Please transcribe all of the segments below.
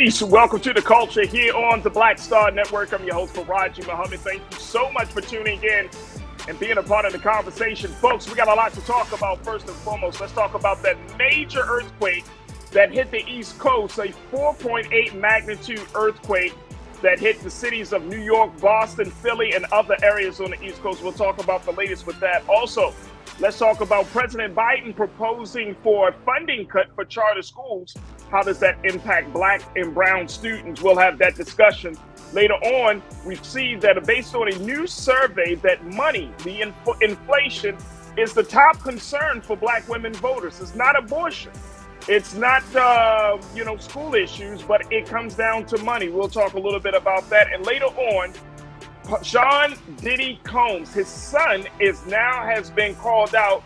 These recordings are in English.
Peace. Welcome to the culture here on the Black Star Network. I'm your host, Farajii Muhammad. Thank you so much for tuning in and being a part of the conversation. Folks, we got a lot to talk about. First and foremost, let's talk about that major earthquake that hit the East Coast, a 4.8 magnitude earthquake that hit the cities of New York, Boston, Philly, and other areas on the East Coast. We'll talk about the latest with that. Also, let's talk about President Biden proposing for a funding cut for charter schools. How does that impact Black and brown students? We'll have that discussion later on. We see that based on a new survey that money, the inflation, is the top concern for Black women voters. It's not abortion. It's not, school issues, but it comes down to money. We'll talk a little bit about that. And later on, Sean Diddy Combs, his son, has been called out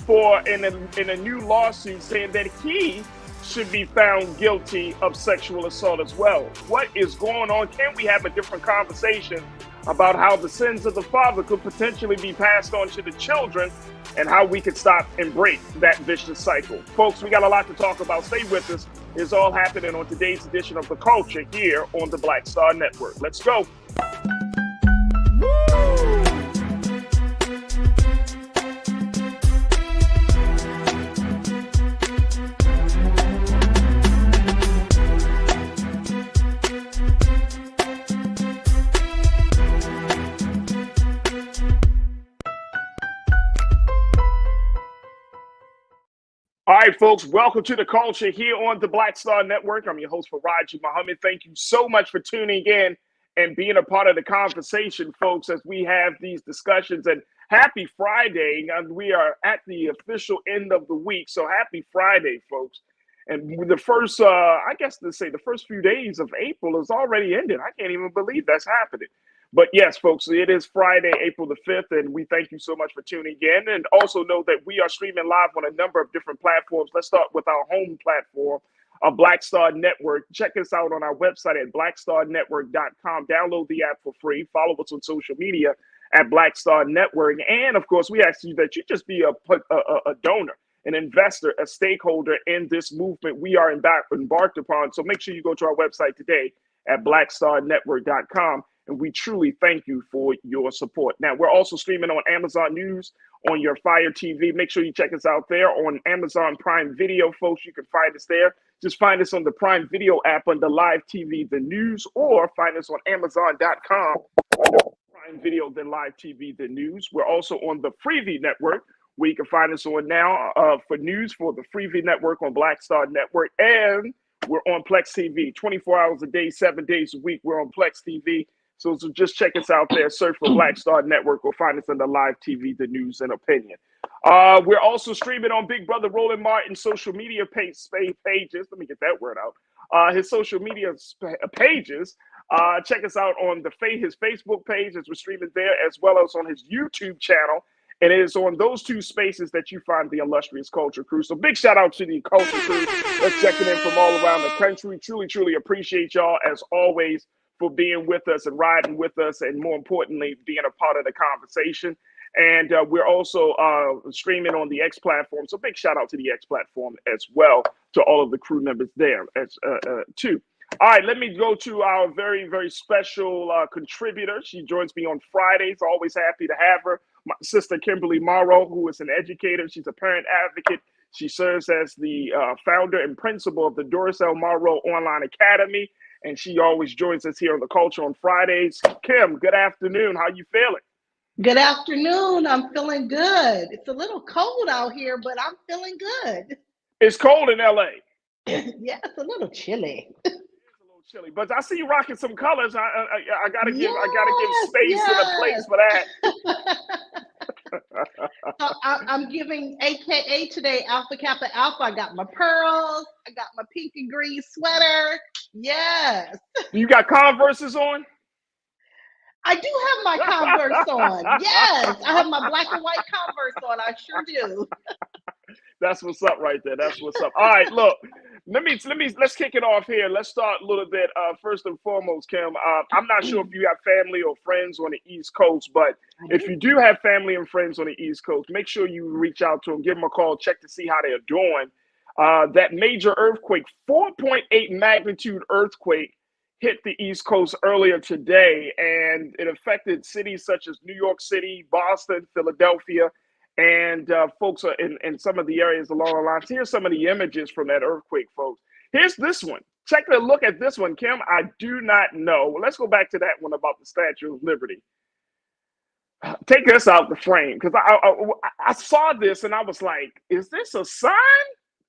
for in a new lawsuit saying that he should be found guilty of sexual assault as well. What is going on? Can we have a different conversation about how the sins of the father could potentially be passed on to the children and how we could stop and break that vicious cycle? Folks, we got a lot to talk about. Stay with us. It's all happening on today's edition of The Culture here on the Black Star Network. Let's go. All right, folks, welcome to the culture here on the Black Star Network. I'm your host, Farajii Muhammad. Thank you so much for tuning in and being a part of the conversation, folks, as we have these discussions. And happy Friday. We are at the official end of the week. So happy Friday, folks. And the first, the first few days of April is already ended. I can't even believe that's happening. But yes, folks, it is Friday, April the 5th, and we thank you so much for tuning in. And also know that we are streaming live on a number of different platforms. Let's start with our home platform, our Black Star Network. Check us out on our website at blackstarnetwork.com. Download the app for free. Follow us on social media at Black Star Network. And, of course, we ask you that you just be a donor, an investor, a stakeholder in this movement we are embarked upon. So make sure you go to our website today at blackstarnetwork.com. And we truly thank you for your support. Now, we're also streaming on Amazon News, on your Fire TV. Make sure you check us out there on Amazon Prime Video, folks. You can find us there. Just find us on the Prime Video app under Live TV, The News, or find us on Amazon.com under Prime Video, then Live TV, The News. We're also on the Freevee Network, where you can find us on now for news for the Freevee Network on Black Star Network. And we're on Plex TV, 24 hours a day, 7 days a week. We're on Plex TV. So just check us out there, search for Black Star Network, or find us on the Live TV, The News and Opinion. We're also streaming on Big Brother Roland Martin's social media pages. Let me get that word out. His social media pages. Check us out on his Facebook page as we're streaming there, as well as on his YouTube channel. And it is on those two spaces that you find the illustrious Culture Crew. So big shout out to the Culture Crew that's checking in from all around the country. Truly, truly appreciate y'all, as always, for being with us and riding with us, and more importantly, being a part of the conversation. And we're also streaming on the X platform. So big shout out to the X platform as well, to all of the crew members there too. All right, let me go to our very, very special contributor. She joins me on Fridays. Always happy to have her. My sister, Kimberly Morrow, who is an educator. She's a parent advocate. She serves as the founder and principal of the Doris L. Morrow Online Academy. And she always joins us here on The Culture on Fridays. Kim, good afternoon. How you feeling? Good afternoon. I'm feeling good. It's a little cold out here, but I'm feeling good. It's cold in LA. Yeah, it's a little chilly. It's a little chilly, but I see you rocking some colors. I gotta give space and a place for that. So I'm giving AKA today, Alpha Kappa Alpha. I got my pearls. I got my pink and green sweater. Yes. You got Converses on? I do have my Converse on. Yes. I have my black and white Converse on. I sure do. That's what's up right there. That's what's up. All right, look. Let's kick it off here. Let's start a little bit. First and foremost, Kim, I'm not sure if you have family or friends on the East Coast, but if you do have family and friends on the East Coast, make sure you reach out to them, give them a call, check to see how they're doing. That major earthquake, 4.8 magnitude earthquake, hit the East Coast earlier today, and it affected cities such as New York City, Boston, Philadelphia, and folks are in some of the areas along the lines. Here's some of the images from that earthquake, folks. Here's this one. Take a look at this one, Kim. I do not know. Well, let's go back to that one about the Statue of Liberty. Take this out the frame, because I saw this and I was like, is this a sign?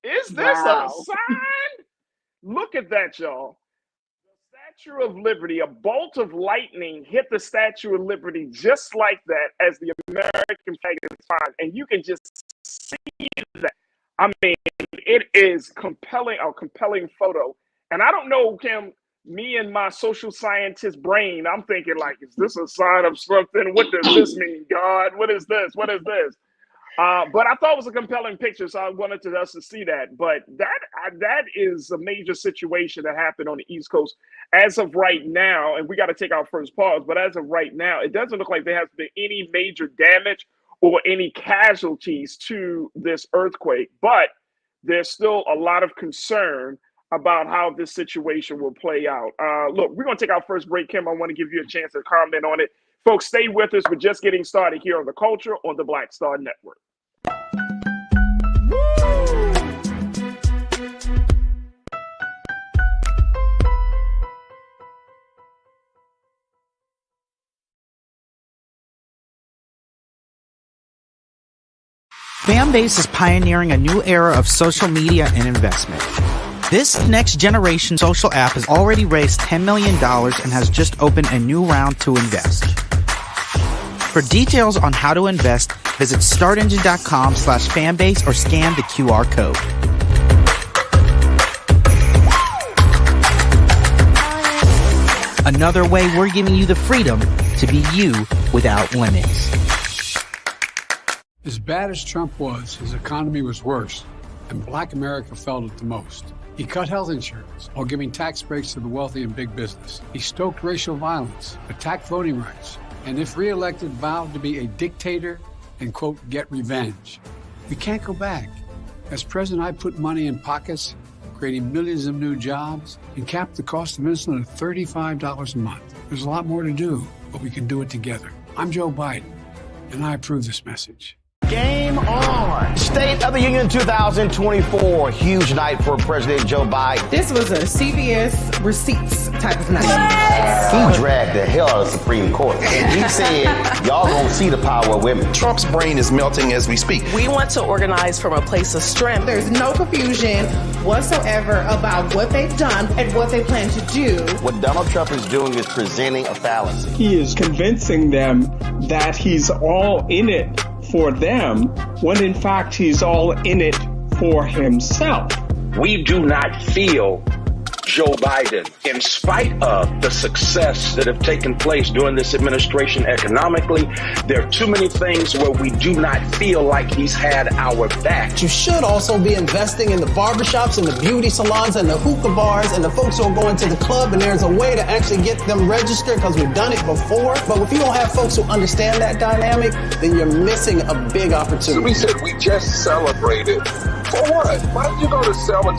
Is this a sign? Look at that, y'all. The Statue of Liberty, a bolt of lightning hit the Statue of Liberty just like that as the American flag is flying. And you can just see that. I mean, it is a compelling photo. And I don't know, Kim, me and my social scientist brain, I'm thinking like, is this a sign of something? What does this mean, God? What is this? What is this? But I thought it was a compelling picture, so I wanted us to see that. But that is a major situation that happened on the East Coast as of right now. And we got to take our first pause. But as of right now, it doesn't look like there has been any major damage or any casualties to this earthquake. But there's still a lot of concern about how this situation will play out. Look, we're going to take our first break, Kim. I want to give you a chance to comment on it. Folks, stay with us. We're just getting started here on The Culture on the Black Star Network. Fanbase is pioneering a new era of social media and investment. This next-generation social app has already raised $10 million and has just opened a new round to invest. For details on how to invest, visit startengine.com/fanbase or scan the QR code. Another way we're giving you the freedom to be you without limits. As bad as Trump was, his economy was worse, and Black America felt it the most. He cut health insurance while giving tax breaks to the wealthy and big business. He stoked racial violence, attacked voting rights, and if reelected, vowed to be a dictator and, quote, get revenge. We can't go back. As president, I put money in pockets, creating millions of new jobs, and capped the cost of insulin at $35 a month. There's a lot more to do, but we can do it together. I'm Joe Biden, and I approve this message. Game on. State of the Union 2024. Huge night for President Joe Biden. This was a CBS receipts type of night. He dragged the hell out of the Supreme Court. And he said, y'all gonna see the power of women. Trump's brain is melting as we speak. We want to organize from a place of strength. There's no confusion whatsoever about what they've done and what they plan to do. What Donald Trump is doing is presenting a fallacy. He is convincing them that he's all in it for them, when in fact he's all in it for himself. We do not feel Joe Biden, in spite of the success that have taken place during this administration economically. There are too many things where we do not feel like he's had our back. You should also be investing in the barbershops and the beauty salons and the hookah bars and the folks who are going to the club, and there's a way to actually get them registered because we've done it before. But if you don't have folks who understand that dynamic, then you're missing a big opportunity. So we said we just celebrated. For what? Why don't you go to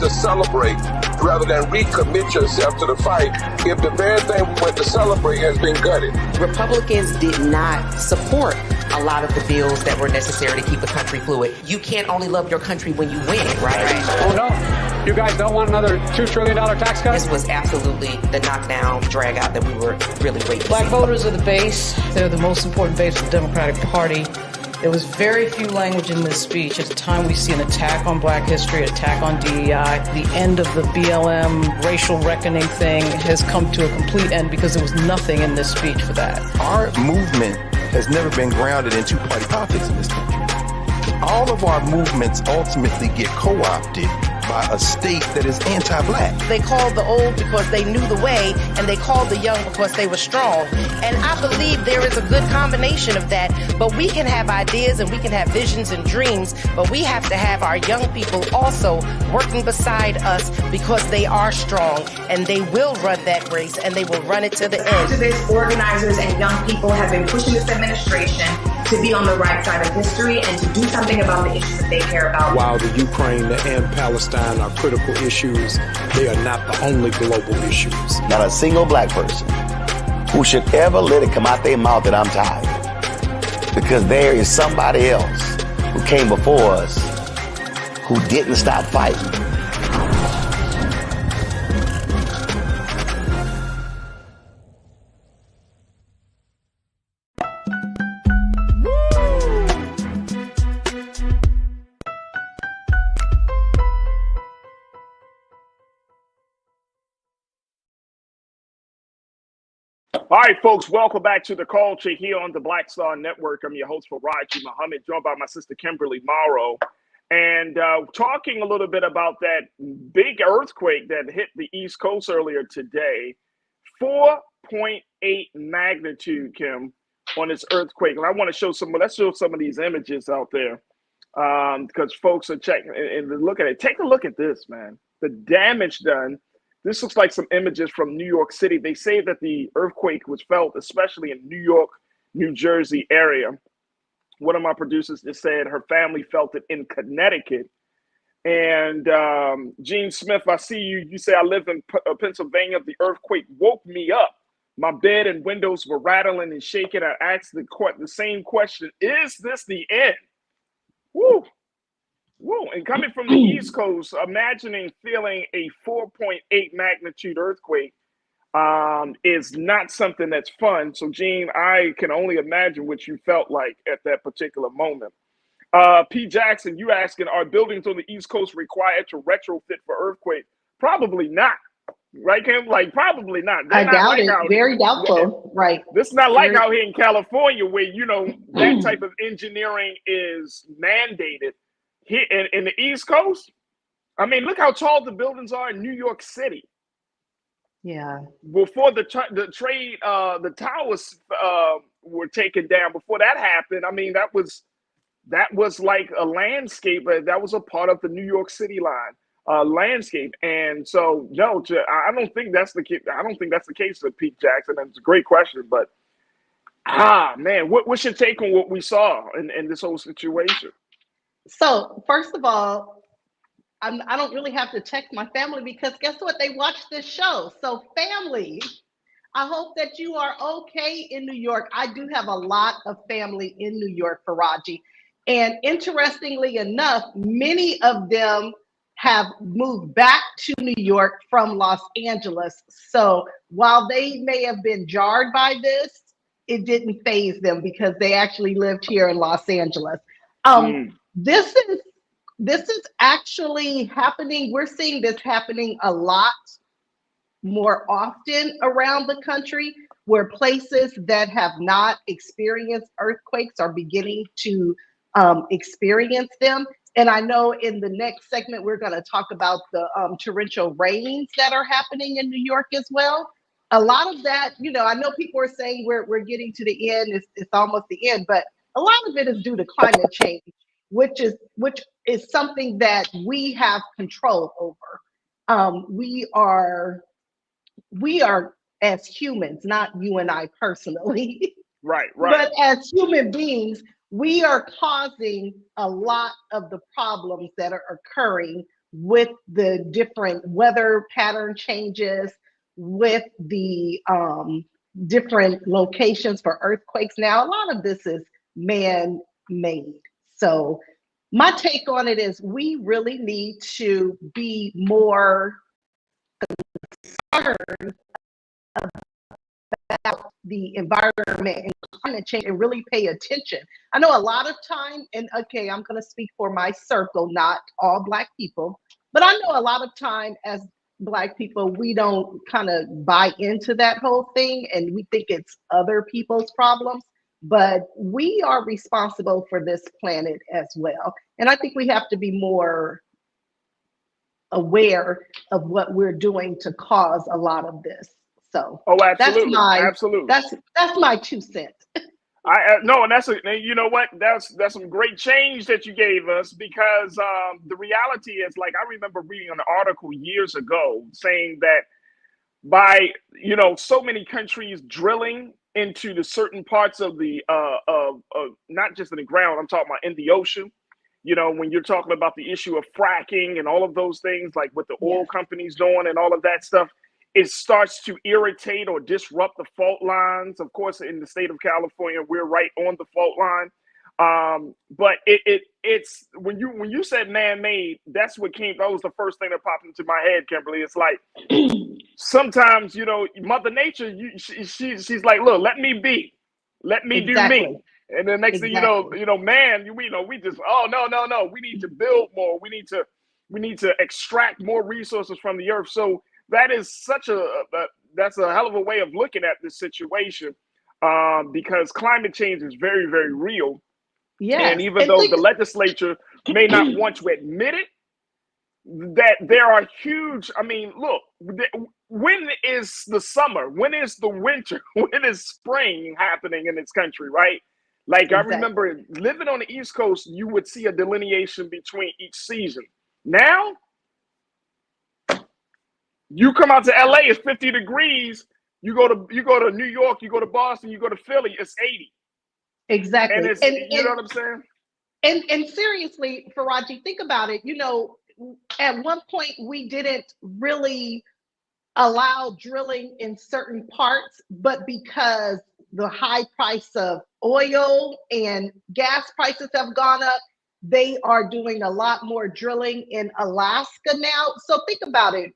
celebrate rather than recommit yourself to the fight if the very thing we went to celebrate has been gutted? Republicans did not support a lot of the bills that were necessary to keep the country fluid. You can't only love your country when you win, right? Oh, no. You guys don't want another $2 trillion tax cut? This was absolutely the knockdown, drag out that we were really waiting to see. Black voters are the base. They're the most important base of the Democratic Party. There was very few language in this speech. At the time, we see an attack on Black history, attack on DEI. The end of the BLM racial reckoning thing has come to a complete end because there was nothing in this speech for that. Our movement has never been grounded in two-party politics in this country. All of our movements ultimately get co-opted by a state that is anti-Black. They called the old because they knew the way, and they called the young because they were strong. And I believe there is a good combination of that, but we can have ideas and we can have visions and dreams, but we have to have our young people also working beside us because they are strong, and they will run that race, and they will run it to the end. Activists, organizers, and young people have been pushing this administration to to be on the right side of history and to do something about the issues that they care about. While the Ukraine and Palestine are critical issues, they are not the only global issues. Not a single black person who should ever let it come out their mouth that I'm tired. Because there is somebody else who came before us who didn't stop fighting. All right, folks, welcome back to The Culture here on the Black Star Network. I'm your host, Farajii Muhammad, joined by my sister, Kimberly Morrow, and talking a little bit about that big earthquake that hit the East Coast earlier today. 4.8 magnitude, Kim, on this earthquake. And I want to show let's show some of these images out there because folks are checking and look at it. Take a look at this, man. The damage done. This looks like some images from New York City. They say that the earthquake was felt, especially in New York, New Jersey area. One of my producers just said her family felt it in Connecticut. And Gene Smith, I see you. You say, I live in Pennsylvania. The earthquake woke me up. My bed and windows were rattling and shaking. I asked the same question. Is this the end? Woo. Whoa, and coming from the East Coast, imagining feeling a 4.8 magnitude earthquake is not something that's fun. So, Gene, I can only imagine what you felt like at that particular moment. P. Jackson, you asking, are buildings on the East Coast required to retrofit for earthquake? Probably not. Right, Kim? Like, probably not. I doubt it. Very doubtful. Right. This is not like out here in California where, that type of engineering is mandated. Here in the East Coast, I mean, look how tall the buildings are in New York City. Yeah. Before the towers were taken down, before that happened, I mean, that was like a landscape. That was a part of the New York City line landscape. And so, no, I don't think that's the case. I don't think that's the case with Pete Jackson. That's a great question, but man, what's your take on what we saw in this whole situation? So, first of all, I don't really have to text my family because guess what? They watch this show. So, family, I hope that you are okay in New York. I do have a lot of family in New York, Farajii. And interestingly enough, many of them have moved back to New York from Los Angeles. So, while they may have been jarred by this, it didn't faze them because they actually lived here in Los Angeles. This is actually happening. We're seeing this happening a lot more often around the country, where places that have not experienced earthquakes are beginning to experience them. And I know in the next segment, we're going to talk about the torrential rains that are happening in New York as well. A lot of that, I know people are saying we're getting to the end, it's almost the end, but a lot of it is due to climate change, which is something that we have control over. We are as humans, not you and I personally, right. But as human beings, we are causing a lot of the problems that are occurring with the different weather pattern changes, with the different locations for earthquakes. Now, a lot of this is man-made. So my take on it is we really need to be more concerned about the environment and climate change and really pay attention. I know a lot of time, and okay, I'm going to speak for my circle, not all Black people, but I know a lot of time as Black people, we don't kind of buy into that whole thing and we think it's other people's problems. But we are responsible for this planet as well. And I think we have to be more aware of what we're doing to cause a lot of this. So absolutely. That's my 2 cents. No, and that's some great change that you gave us, because the reality is, like, I remember reading an article years ago saying that by so many countries drilling into the certain parts of the not just in the ground, I'm talking about in the ocean. You know, when you're talking about the issue of fracking and all of those things, like what the oil companies doing and all of that stuff, it starts to irritate or disrupt the fault lines. Of course, in the state of California, we're right on the fault line. But it's when you said man-made, that's what came. That was the first thing that popped into my head, Kimberly. It's like sometimes, you know, Mother Nature, she's like, look, let me be, let me do me. And the next thing you know, man, we just, oh no, we need to build more. We need to extract more resources from the earth. So that is such that's a hell of a way of looking at this situation, because climate change is very, very real. Yes. And even though the legislature may not want to admit it, that there are huge, I mean, look, when is the summer? When is the winter? When is spring happening in this country, right? Like, I remember living on the East Coast, you would see a delineation between each season. Now, you come out to LA, it's 50 degrees. You go to New York, you go to Boston, you go to Philly, it's 80. Exactly. And you know what I'm saying? And seriously, Farajii, think about it. You know, at one point we didn't really allow drilling in certain parts, but because the high price of oil and gas prices have gone up, they are doing a lot more drilling in Alaska now. So think about it.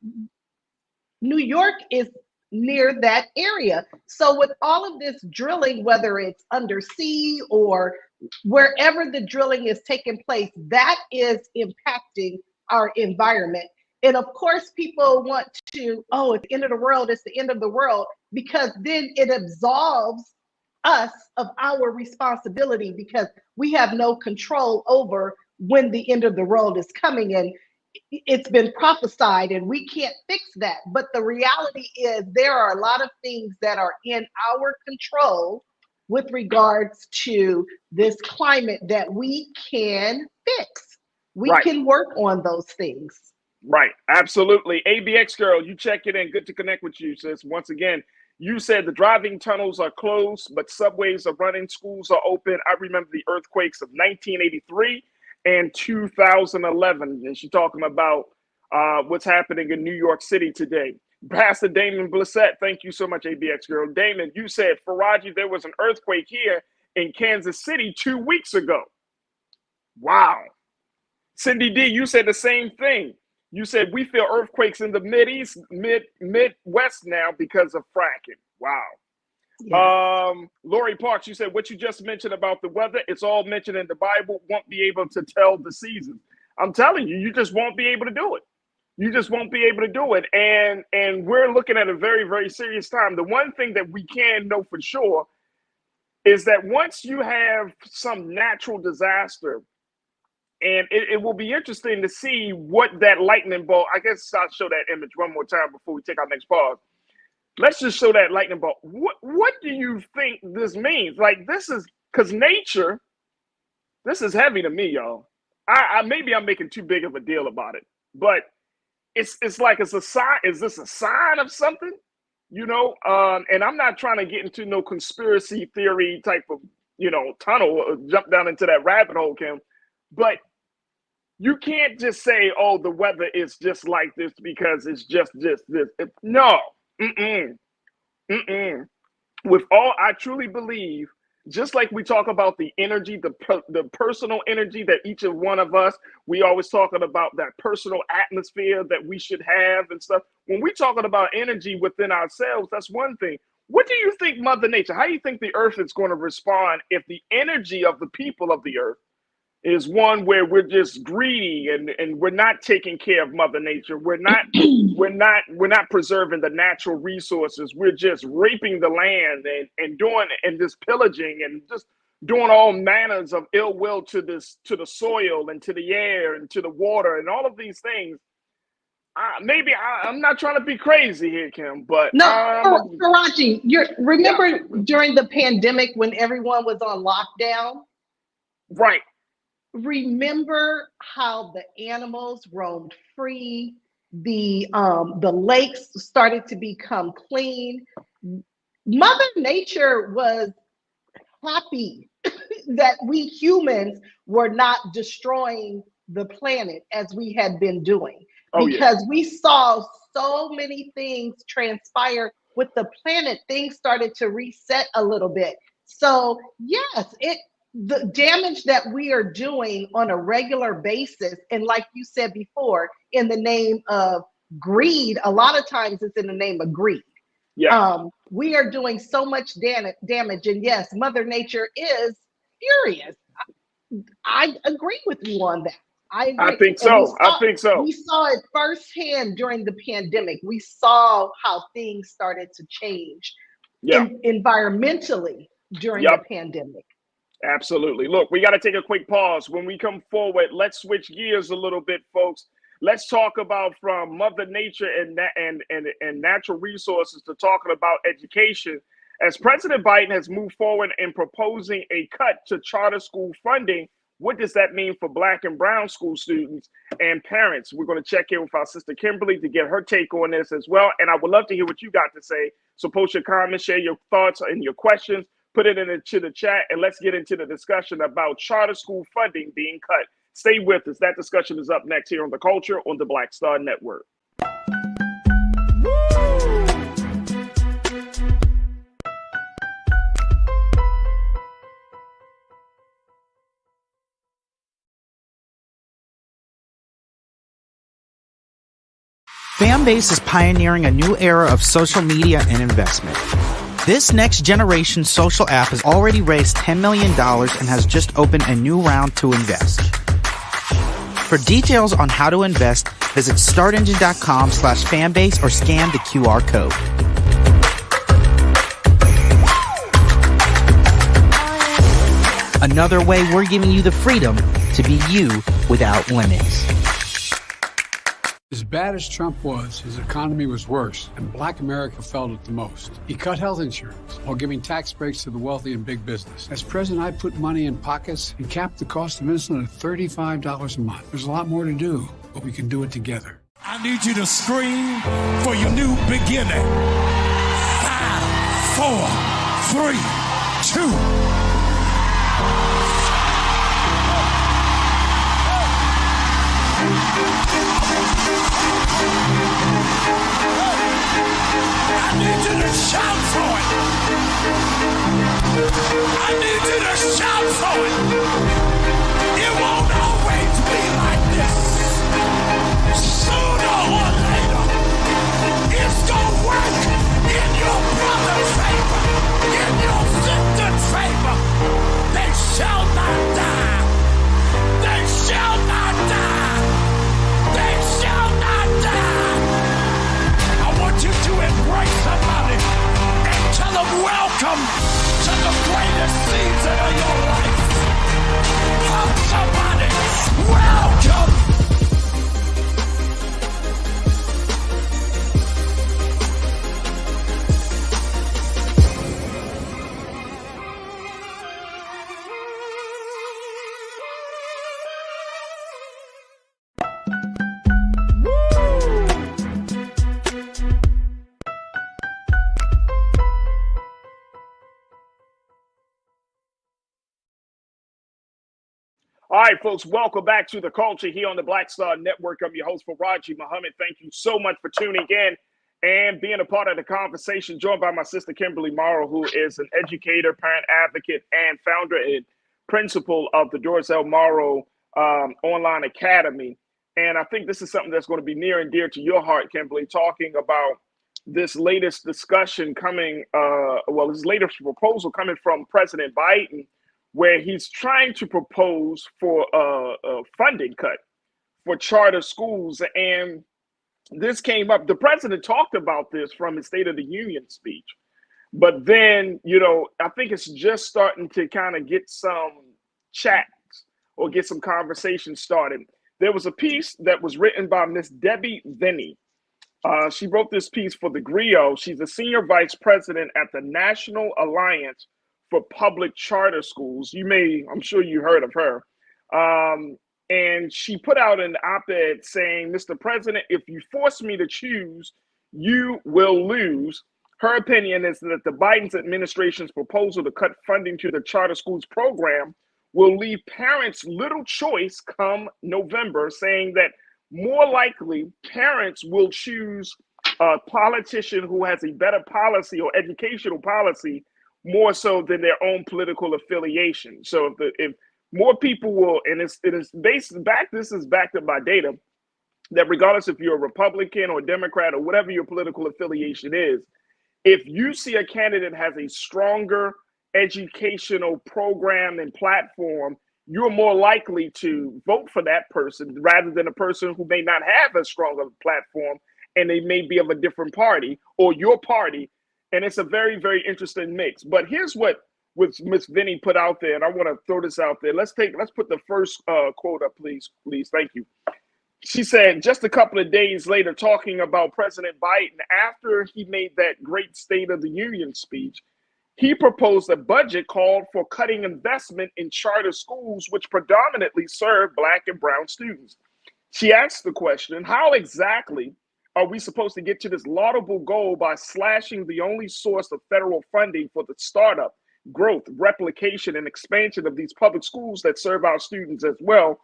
New York is near that area. So with all of this drilling, whether it's undersea or wherever the drilling is taking place, that is impacting our environment. And of course, people want to, oh, it's the end of the world, it's the end of the world, because then it absolves us of our responsibility, because we have no control over when the end of the world is coming. And it's been prophesied and we can't fix that. But the reality is there are a lot of things that are in our control with regards to this climate that we can fix. We can work on those things. Right. Absolutely. ABX girl, you check it in. Good to connect with you, sis. Once again, you said the driving tunnels are closed, but subways are running, schools are open. I remember the earthquakes of 1983 and 2011. And she's talking about what's happening in New York City today. Pastor Damon Blissett, thank you so much, ABX girl. Damon, you said, Farajii, there was an earthquake here in Kansas City 2 weeks ago. Wow. Cindy D, you said the same thing. You said we feel earthquakes in the Midwest now because of fracking. Wow. Yes. Lori Parks, you said what you just mentioned about the weather, it's all mentioned in the Bible, won't be able to tell the season. I'm telling you, you just won't be able to do it. You just won't be able to do it. And we're looking at a very, very serious time. The one thing that we can know for sure is that once you have some natural disaster, and it will be interesting to see what that lightning bolt, I guess I'll show that image one more time before we take our next pause. Let's just show that lightning bolt. What do you think this means? Like, this is, because nature, this is heavy to me, y'all. Maybe I'm making too big of a deal about it, but it's like it's a sign. Is this a sign of something? You know, and I'm not trying to get into no conspiracy theory type of, tunnel or jump down into that rabbit hole, Kim, but you can't just say, oh, the weather is just like this because it's just this. No. With all, I truly believe, just like we talk about the energy, the personal energy that each of one of us, we always talking about that personal atmosphere that we should have and stuff. When we talking about energy within ourselves, that's one thing. What do you think, Mother Nature, how do you think the earth is going to respond if the energy of the people of the earth is one where we're just greedy and we're not taking care of Mother Nature. We're not preserving the natural resources. We're just raping the land and just pillaging and just doing all manners of ill will to the soil and to the air and to the water and all of these things. Maybe I'm not trying to be crazy here, Kim, but no, Farajii, remember during the pandemic when everyone was on lockdown? Right. Remember how the animals roamed free, the lakes started to become clean. Mother Nature was happy that we humans were not destroying the planet as we had been doing, Oh yeah. because we saw so many things transpire with the planet. Things started to reset a little bit. So yes, the damage that we are doing on a regular basis, and like you said before, in the name of greed, a lot of times it's in the name of greed. Yeah. We are doing so much damage, and yes, Mother Nature is furious. I agree with you on that. I I agree. think And so. I think so. we saw it firsthand during the pandemic. We saw how things started to change Yeah. environmentally during the Yep. pandemic. Absolutely. Look, we got to take a quick pause. When we come forward, let's switch gears a little bit, folks. Let's talk about from Mother Nature and natural resources to talking about education. As President Biden has moved forward in proposing a cut to charter school funding, what does that mean for Black and Brown school students and parents? We're going to check in with our sister Kimberly to get her take on this as well. And I would love to hear what you got to say. So post your comments, share your thoughts and your questions. Put it into the chat, and let's get into the discussion about charter school funding being cut. Stay with us. That discussion is up next here on The Culture on the Black Star Network. Fanbase is pioneering a new era of social media and investment. This next generation social app has already raised $10 million and has just opened a new round to invest. For details on how to invest, visit startengine.com/fanbase or scan the QR code. Another way we're giving you the freedom to be you without limits. As bad as Trump was, his economy was worse, and Black America felt it the most. He cut health insurance while giving tax breaks to the wealthy and big business. As president, I put money in pockets and capped the cost of insulin at $35 a month. There's a lot more to do, but we can do it together. I need you to scream for your new beginning. 5, 4, 3, 2. I need you to shout for it. I need you to shout for it. It won't always be like this. Sooner or later, it's gonna work in your brother's favor, in your sister's favor. They shall not die. They shall not die. They shall not die. I want you to embrace somebody and tell them welcome to the greatest season of your life. Hug somebody, welcome. All right, folks, welcome back to The Culture here on the Black Star Network. I'm your host, Farajii Muhammad. Thank you so much for tuning in and being a part of the conversation, joined by my sister, Kimberly Morrow, who is an educator, parent advocate, and founder and principal of the Dorsell Morrow Online Academy. And I think this is something that's going to be near and dear to your heart, Kimberly, talking about this latest discussion coming, this latest proposal coming from President Biden, where he's trying to propose for a funding cut for charter schools. And this came up, the president talked about this from his State of the Union speech. But then, I think it's just starting to kind of get some chats or get some conversation started. There was a piece that was written by Miss Debbie Vinny. She wrote this piece for the Griot. She's a senior vice president at the National Alliance for Public Charter Schools. I'm sure you heard of her. And she put out an op-ed saying, Mr. President, if you force me to choose, you will lose. Her opinion is that the Biden administration's proposal to cut funding to the charter schools program will leave parents little choice come November, saying that more likely parents will choose a politician who has a better policy or educational policy more so than their own political affiliation. So if more people will, and it is based back, this is backed up by data, that regardless if you're a Republican or Democrat or whatever your political affiliation is, if you see a candidate has a stronger educational program and platform, you're more likely to vote for that person rather than a person who may not have as strong of a platform and they may be of a different party or your party. And it's a very, very interesting mix. But here's what Miss Vinny put out there, and I want to throw this out there. Let's put the first quote up, please. Thank you. She said, just a couple of days later, talking about President Biden, after he made that great State of the Union speech, he proposed a budget called for cutting investment in charter schools, which predominantly serve Black and brown students. She asked the question, how exactly are we supposed to get to this laudable goal by slashing the only source of federal funding for the startup, growth, replication, and expansion of these public schools that serve our students as well?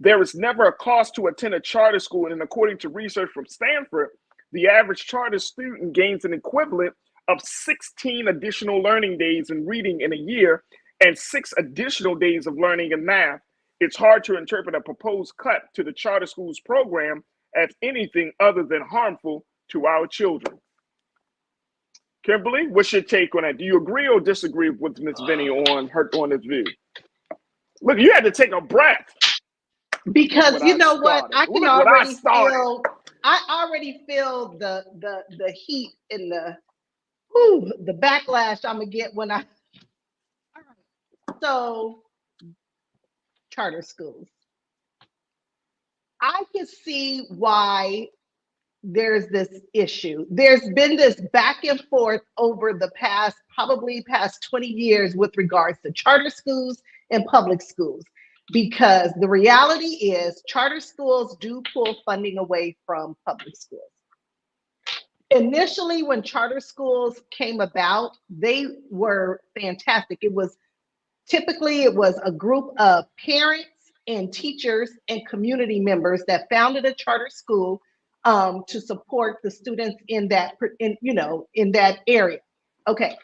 There is never a cost to attend a charter school, and according to research from Stanford, the average charter student gains an equivalent of 16 additional learning days in reading in a year and 6 additional days of learning in math. It's hard to interpret a proposed cut to the charter schools program as anything other than harmful to our children. Kimberly, what's your take on that? Do you agree or disagree with Ms. Vinny on this view? Look, you had to take a breath. Because you know what, I can already feel. I already feel the heat and the backlash I'm gonna get when I. All right. So, charter schools. I can see why there's this issue. There's been this back and forth over the past 20 years with regards to charter schools and public schools. Because the reality is charter schools do pull funding away from public schools. Initially, when charter schools came about, they were fantastic. It was a group of parents and teachers and community members that founded a charter school to support the students in that area. Okay.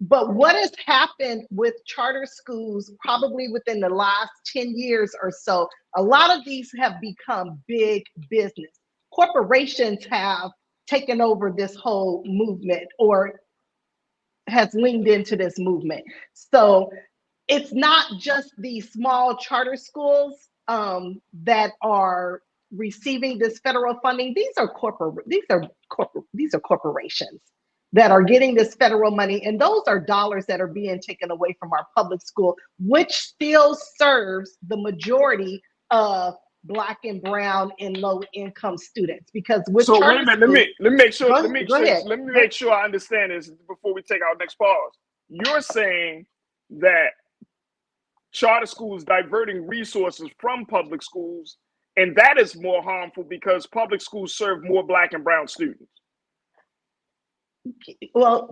But what has happened with charter schools probably within the last 10 years or so, a lot of these have become big business. Corporations have taken over this whole movement or has leaned into this movement. So it's not just these small charter schools that are receiving this federal funding. These are corporations that are getting this federal money, and those are dollars that are being taken away from our public school, which still serves the majority of Black and brown and low income students. Because with so wait a minute, let me make sure I understand this before we take our next pause. You're saying that charter schools diverting resources from public schools, and that is more harmful because public schools serve more Black and brown students. Well,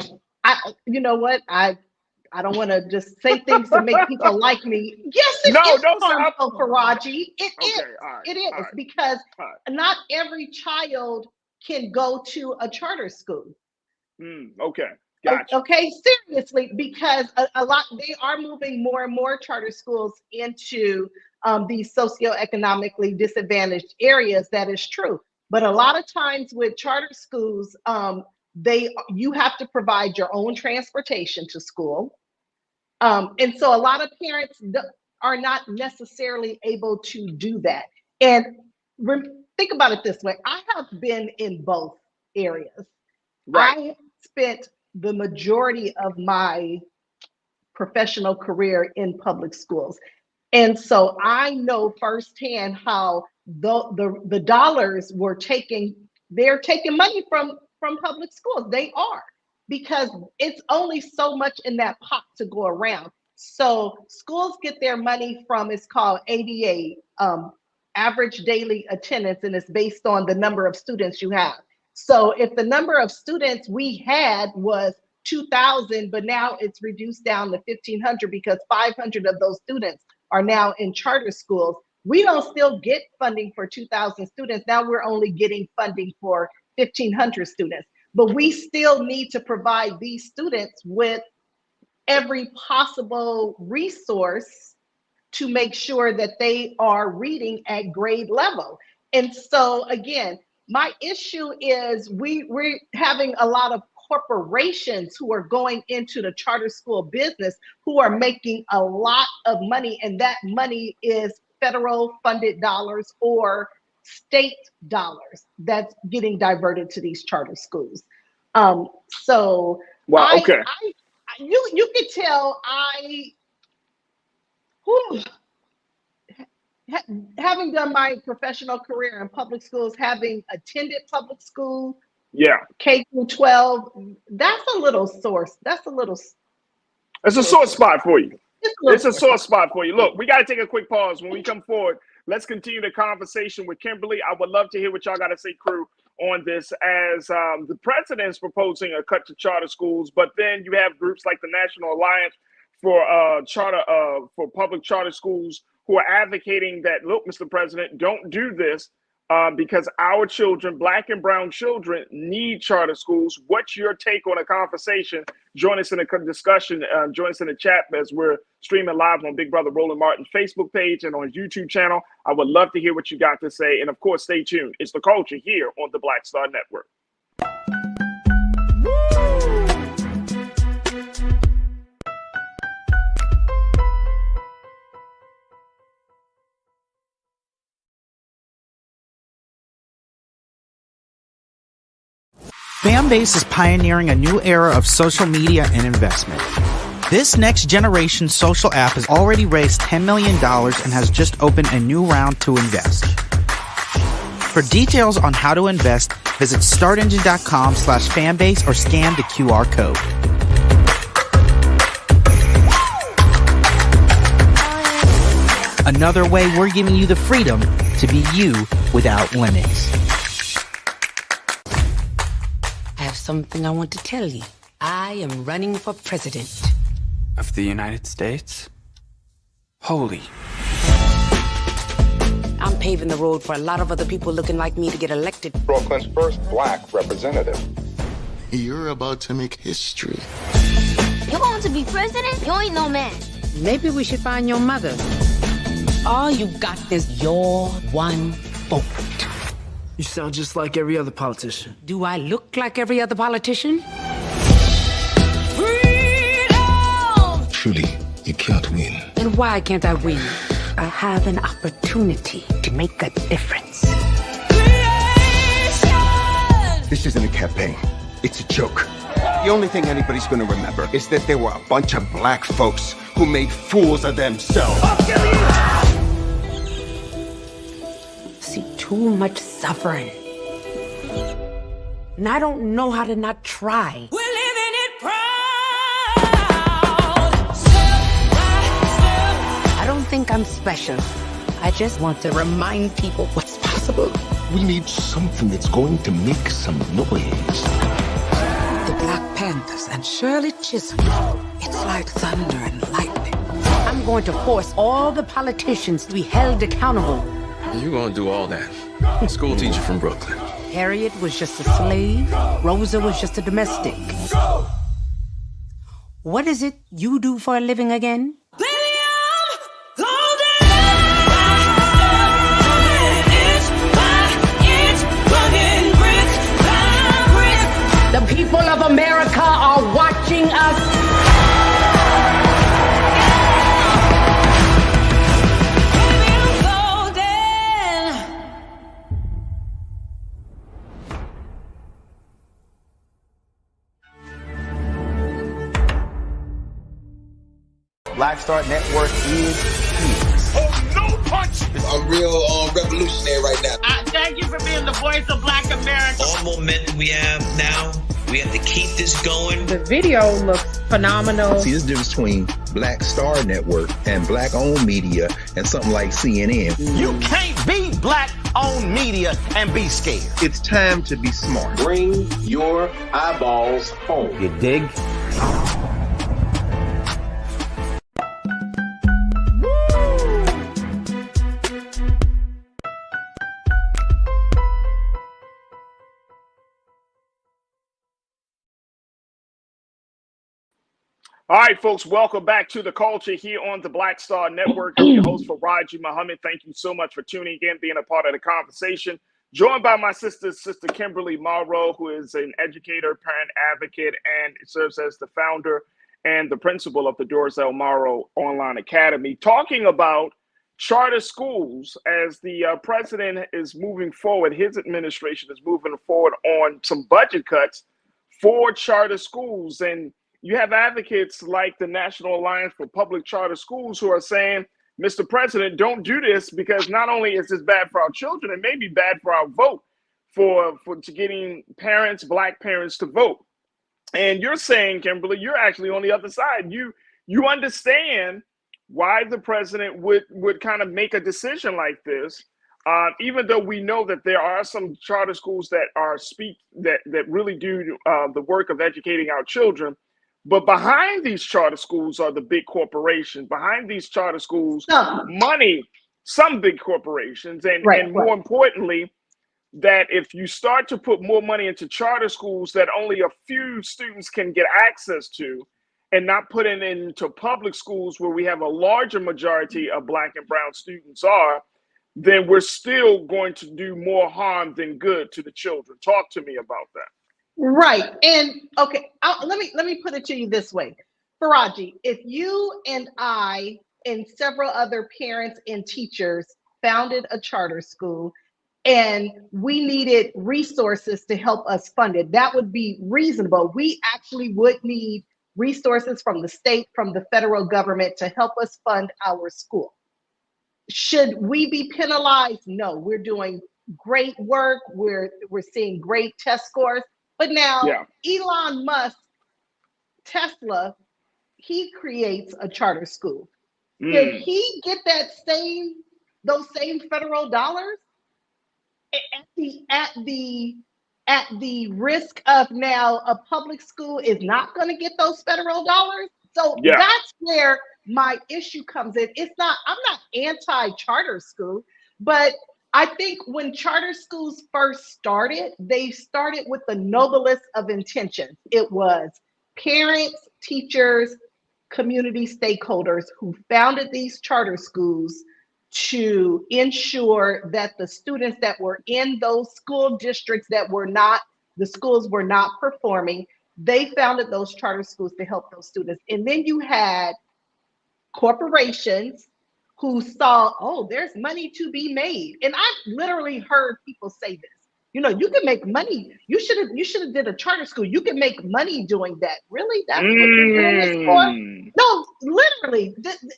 you know what? I don't want to just say things to make people like me. Yes, it is harmful, Farajii. It is because not every child can go to a charter school. Okay, gotcha. Okay, seriously, because they are moving more and more charter schools into these socioeconomically disadvantaged areas. That is true, but a lot of times with charter schools, you have to provide your own transportation to school. And so a lot of parents are not necessarily able to do that. And think about it this way. I have been in both areas. Right. I spent the majority of my professional career in public schools. And so I know firsthand how the dollars they're taking money from public schools. They are, because it's only so much in that pot to go around. So schools get their money from, it's called ADA, average daily attendance, and it's based on the number of students you have. So if the number of students we had was 2,000, but now it's reduced down to 1,500 because 500 of those students are now in charter schools, we don't still get funding for 2,000 students. Now we're only getting funding for 1,500 students, but we still need to provide these students with every possible resource to make sure that they are reading at grade level. And so again, my issue is we're having a lot of corporations who are going into the charter school business who are making a lot of money, and that money is federal funded dollars or state dollars that's getting diverted to these charter schools. So well, okay. You could tell having done my professional career in public schools, having attended public school, K through 12, that's a little source. That's a little. It's a sore spot for you. It's a sore spot for you. Look, we got to take a quick pause. When we come forward, let's continue the conversation with Kimberly. I would love to hear what y'all got to say, crew, on this, as the president is proposing a cut to charter schools, but then you have groups like the National Alliance for Public Charter Schools who are advocating that, look, Mr. President, don't do this because our children, Black and brown children, need charter schools. What's your take on a conversation? Join us in a discussion. Join us in the chat as we're streaming live on Big Brother Roland Martin's Facebook page and on his YouTube channel. I would love to hear what you got to say. And of course, stay tuned. It's The Culture here on the Black Star Network. Fanbase is pioneering a new era of social media and investment. This next generation social app has already raised $10 million and has just opened a new round to invest. For details on how to invest, visit startengine.com/fanbase or scan the QR code. Another way we're giving you the freedom to be you without limits. I have something I want to tell you. I am running for president. Of the United States? Holy. I'm paving the road for a lot of other people looking like me to get elected. Brooklyn's first Black representative. You're about to make history. You want to be president? You ain't no man. Maybe we should find your mother. All you got is your one vote. You sound just like every other politician. Do I look like every other politician? Truly, you can't win. And why can't I win? I have an opportunity to make a difference. This isn't a campaign. It's a joke. The only thing anybody's gonna remember is that there were a bunch of Black folks who made fools of themselves. See too much suffering. And I don't know how to not try. We're living it proud. I don't think I'm special. I just want to remind people what's possible. We need something that's going to make some noise. The Black Panthers and Shirley Chisholm. It's like thunder and lightning. I'm going to force all the politicians to be held accountable. You're gonna do all that. School teacher from Brooklyn. Harriet was just a slave. Rosa was just a domestic. What is it you do for a living again? The people of America are watching us. Black Star Network is here. Oh, no punch! I'm real revolutionary right now. Thank you for being the voice of Black America. All momentum we have now, we have to keep this going. The video looks phenomenal. See, there's a difference between Black Star Network and Black-owned media and something like CNN. You can't be black-owned media and be scared. It's time to be smart. Bring your eyeballs home. You dig? All right, folks, welcome back to The Culture here on the Black Star Network. I'm your host, Farajii Muhammad. Thank you so much for tuning in, being a part of the conversation. Joined by my sister Kimberly Morrow, who is an educator, parent advocate, and serves as the founder and the principal of the Dorsel Morrow Online Academy, talking about charter schools as the president is moving forward. His administration is moving forward on some budget cuts for charter schools. And you have advocates like the National Alliance for Public Charter Schools who are saying, Mr. President, don't do this, because not only is this bad for our children, it may be bad for our vote, for getting parents, black parents, to vote. And you're saying, Kimberly, you're actually on the other side. You understand why the president would kind of make a decision like this, even though we know that there are some charter schools that really do the work of educating our children. But behind these charter schools are the big corporations. Behind these charter schools, some big corporations. And more importantly, that if you start to put more money into charter schools that only a few students can get access to, and not put it into public schools where we have a larger majority of black and brown students then we're still going to do more harm than good to the children. Talk to me about that. Right. And okay, let me put it to you this way. Farajii, if you and I and several other parents and teachers founded a charter school and we needed resources to help us fund it, that would be reasonable. We actually would need resources from the state, from the federal government to help us fund our school. Should we be penalized? No, we're doing great work. We're seeing great test scores. But now Elon Musk, Tesla, he creates a charter school. Did he get those same federal dollars at the risk of now a public school is not going to get those federal dollars? So that's where my issue comes in. I'm not anti-charter school, but I think when charter schools first started, they started with the noblest of intentions. It was parents, teachers, community stakeholders who founded these charter schools to ensure that the students that were in those school districts the schools were not performing, they founded those charter schools to help those students. And then you had corporations who saw, oh, there's money to be made. And I've literally heard people say this. You can make money. You should have did a charter school. You can make money doing that. Really? That's what you're doing this for? No, literally,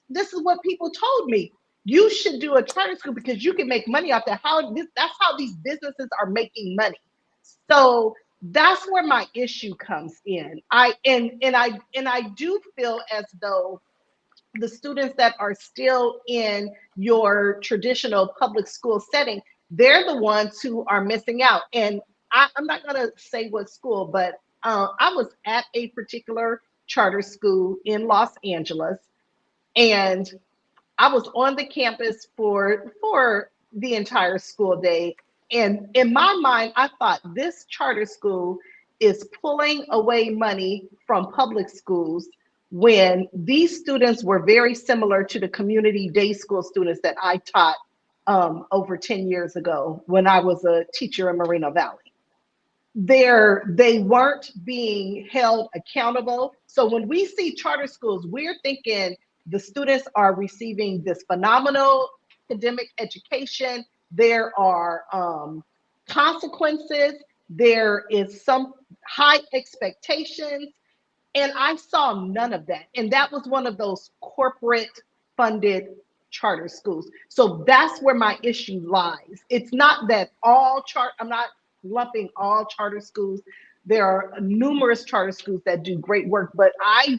this is what people told me. You should do a charter school because you can make money off that. That's how these businesses are making money. So that's where my issue comes in. I do feel as though the students that are still in your traditional public school setting, they're the ones who are missing out. And I'm not going to say what school, but I was at a particular charter school in Los Angeles, and I was on the campus for the entire school day. And in my mind, I thought this charter school is pulling away money from public schools when these students were very similar to the community day school students that I taught over 10 years ago when I was a teacher in Moreno Valley. They weren't being held accountable. So when we see charter schools, we're thinking the students are receiving this phenomenal academic education. There are consequences. There is some high expectations. And I saw none of that. And that was one of those corporate funded charter schools. So that's where my issue lies. It's not that I'm not lumping all charter schools. There are numerous charter schools that do great work, but I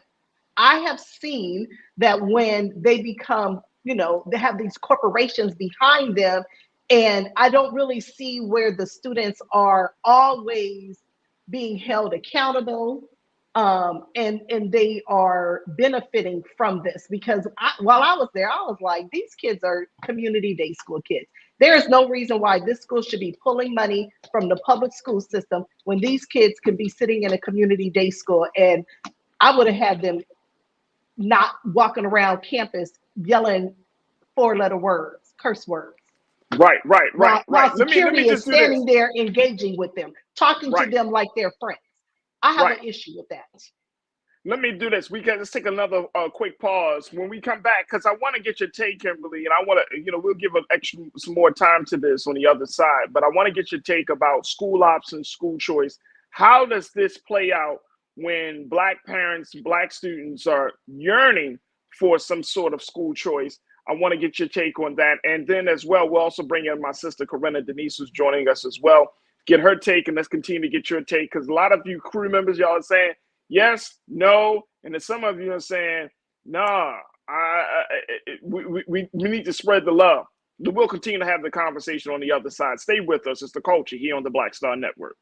have seen that when they become, they have these corporations behind them, And I don't really see where the students are always being held accountable, and they are benefiting from this. Because while I was there, I was like, these kids are community day school kids. There is no reason why this school should be pulling money from the public school system when these kids could be sitting in a community day school. And I would have had them not walking around campus yelling four-letter words, curse words. Right. While Let security me is just do this. standing there engaging with them, talking to Right. them like they're friends. I have Right. an issue with that. Let me do this. Let's take another quick pause. When we come back, because I want to get your take, Kimberly, and I want to, we'll give some more time to this on the other side, but I want to get your take about school ops and school choice. How does this play out when Black parents, Black students are yearning for some sort of school choice? I want to get your take on that. And then as well, we'll also bring in my sister, Corinna Denise, who's joining us as well. Get her take, and let's continue to get your take, because a lot of you crew members, y'all are saying yes, no, and then some of you are saying, nah, we need to spread the love. We'll continue to have the conversation on the other side. Stay with us. It's The Culture here on the Black Star Network.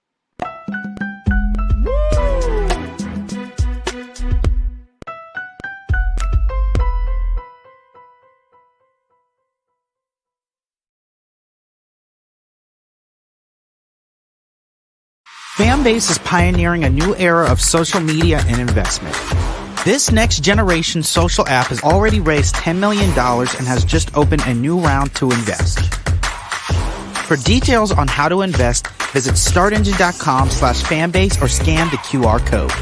Fanbase is pioneering a new era of social media and investment. This next generation social app has already raised $10 million and has just opened a new round to invest. For details on how to invest, visit startengine.com/fanbase or scan the QR code.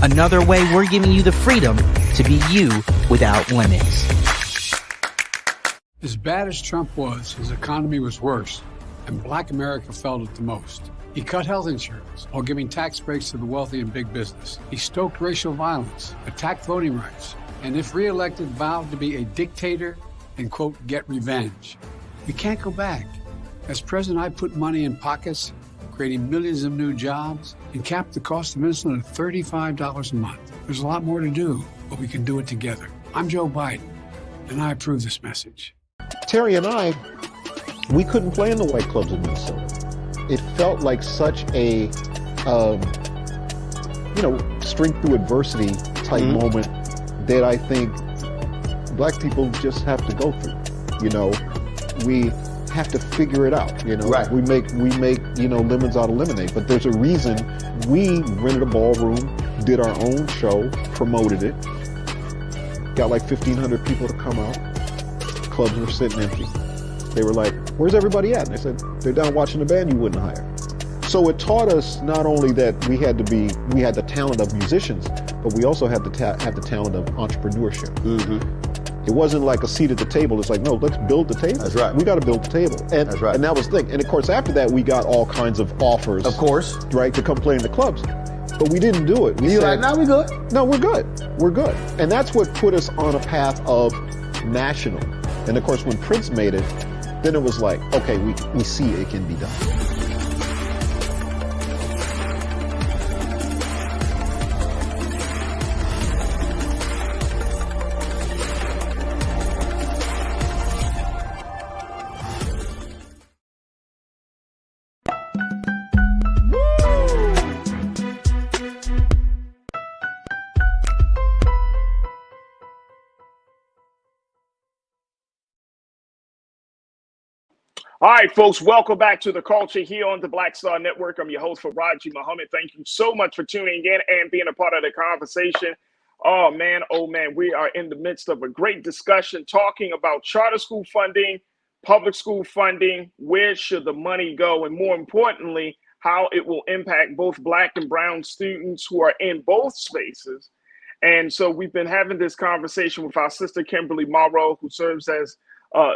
Another way we're giving you the freedom to be you without limits. As bad as Trump was, his economy was worse, and Black America felt it the most. He cut health insurance while giving tax breaks to the wealthy and big business. He stoked racial violence, attacked voting rights, and if reelected, vowed to be a dictator and, quote, get revenge. We can't go back. As president, I put money in pockets, creating millions of new jobs, and capped the cost of insulin at $35 a month. There's a lot more to do, but we can do it together. I'm Joe Biden, and I approve this message. Terry and I, we couldn't play in the white clubs in Minnesota. It felt like such a, strength through adversity type moment that I think Black people just have to go through. We have to figure it out. Right. We make lemons out of lemonade. But there's a reason we rented a ballroom, did our own show, promoted it, got like 1,500 people to come out. Clubs were sitting empty. They were like, where's everybody at? And I said, they're down watching the band you wouldn't hire. So it taught us not only that we had the talent of musicians, but we also had have the talent of entrepreneurship. Mm-hmm. It wasn't like a seat at the table. It's like, no, let's build the table. That's right. We got to build the table. And, that's right. And that was the thing. And of course, after that, we got all kinds of offers. Of course. Right, to come play in the clubs. But we didn't do it. You're like, no, we're good. No, we're good. We're good. And that's what put us on a path of national. And of course, when Prince made it, then it was like, okay, we see it can be done. All right, folks, welcome back to The Culture here on the Black Star Network. I'm your host, Farajii Muhammad. Thank you so much for tuning in and being a part of the conversation. Oh, man, we are in the midst of a great discussion talking about charter school funding, public school funding, where should the money go, and more importantly, how it will impact both Black and brown students who are in both spaces. And so we've been having this conversation with our sister, Kimberly Morrow, who serves as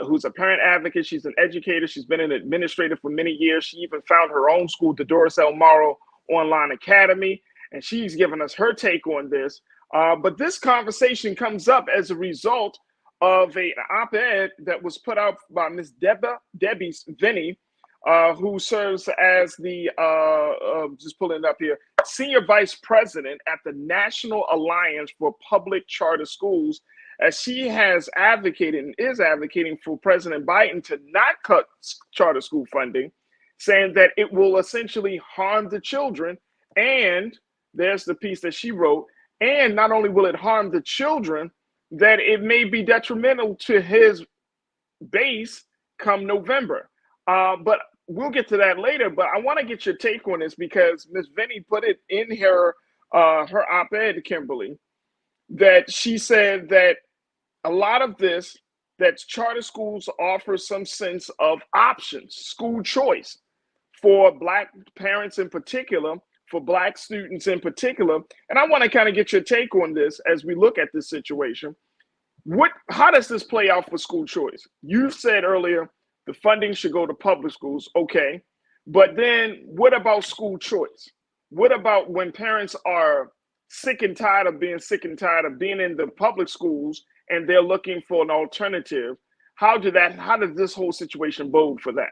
who's a parent advocate. She's an educator. She's been an administrator for many years. She even found her own school, the Doris L. Morrow Online Academy, and she's given us her take on this. But this conversation comes up as a result of an op-ed that was put out by Miss Debbie Vinny, who serves as the, just pulling it up here, Senior Vice President at the National Alliance for Public Charter Schools. as she has advocated and is advocating for President Biden to not cut charter school funding, saying that it will essentially harm the children. And there's the piece that she wrote. And not only will it harm the children, that it may be detrimental to his base come November. But we'll get to that later. But I want to get your take on this because Ms. Vinny put it in her op-ed, Kimberly, that she said that a lot of this, that charter schools offer some sense of options, school choice for Black parents in particular, for Black students in particular. And I want to kind of get your take on this as we look at this situation. How does this play out for school choice? You said earlier the funding should go to public schools, okay. But then what about school choice? What about when parents are sick and tired of being in the public schools and they're looking for an alternative? How does this whole situation bode for that?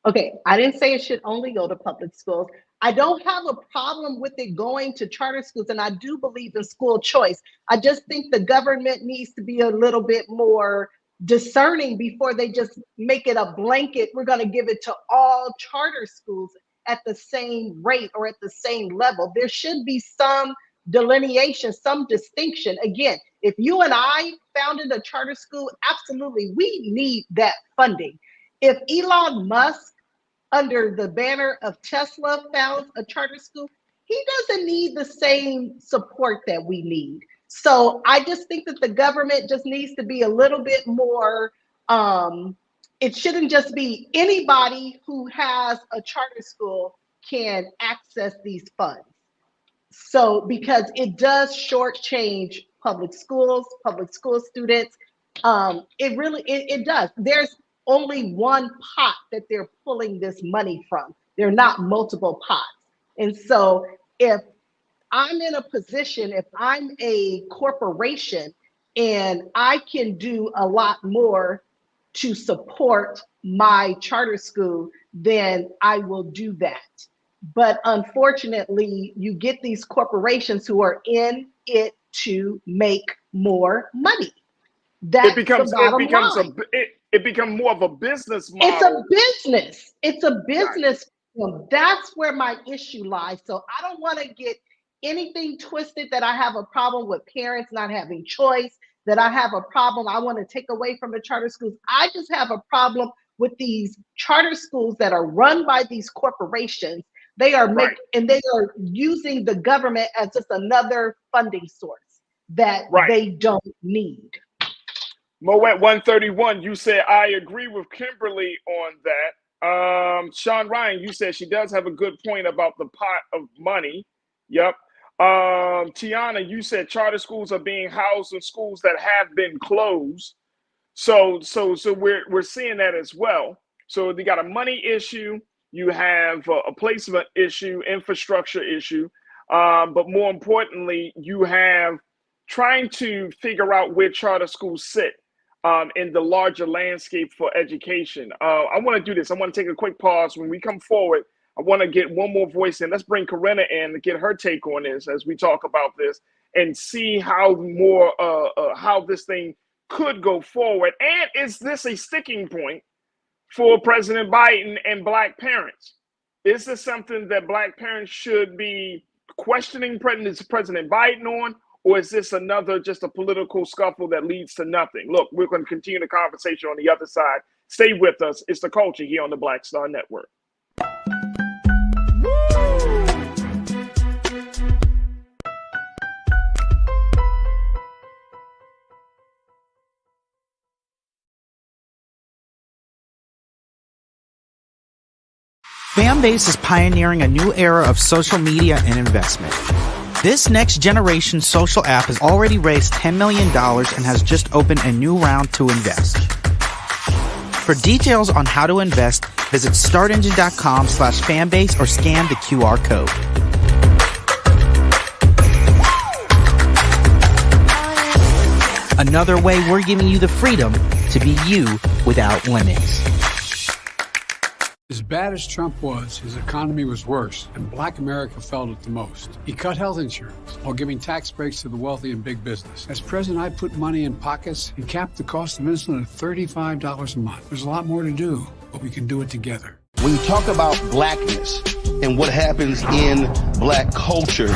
Okay, I didn't say it should only go to public schools. I don't have a problem with it going to charter schools, and I do believe in school choice. I just think the government needs to be a little bit more discerning before they just make it a blanket. We're going to give it to all charter schools at the same rate or at the same level. There should be some delineation, some distinction. Again, if you and I founded a charter school, absolutely, we need that funding. If Elon Musk, under the banner of Tesla, founds a charter school, he doesn't need the same support that we need. So I just think that the government just needs to be a little bit more, it shouldn't just be anybody who has a charter school can access these funds. So, because it does shortchange public school students. It does. There's only one pot that they're pulling this money from. They're not multiple pots. And so if I'm in a position, if I'm a corporation and I can do a lot more to support my charter school, then I will do that. But unfortunately, you get these corporations who are in it to make more money. That's the bottom line. It becomes more of a business model. It's a business. Right. That's where my issue lies. So I don't want to get anything twisted that I have a problem with parents not having choice, that I have a problem I want to take away from the charter schools. I just have a problem with these charter schools that are run by these corporations. They are making, and they are using the government as just another funding source that they don't need. Moet 131, you said, I agree with Kimberly on that. Sean Ryan, you said she does have a good point about the pot of money. Yep. Tiana, you said charter schools are being housed in schools that have been closed. So we're seeing that as well. So you got a money issue, you have a placement issue, infrastructure issue, but more importantly, you have trying to figure out where charter schools sit in the larger landscape for education. I want to do this. I want to take a quick pause. When we come forward, I want to get one more voice in. Let's bring Corinna in to get her take on this as we talk about this and see how how this thing could go forward. And is this a sticking point for President Biden and Black parents? Is this something that Black parents should be questioning President Biden on? Or is this just a political scuffle that leads to nothing? Look, we're going to continue the conversation on the other side. Stay with us. It's The Culture here on the Black Star Network. Fanbase is pioneering a new era of social media and investment. This next generation social app has already raised $10 million and has just opened a new round to invest. For details on how to invest, visit startengine.com/fanbase or scan the QR code. Another way we're giving you the freedom to be you without limits. As bad as Trump was, his economy was worse, and Black America felt it the most. He cut health insurance while giving tax breaks to the wealthy and big business. As president, I put money in pockets and capped the cost of insulin at $35 a month. There's a lot more to do, but we can do it together. When you talk about blackness and what happens in black culture,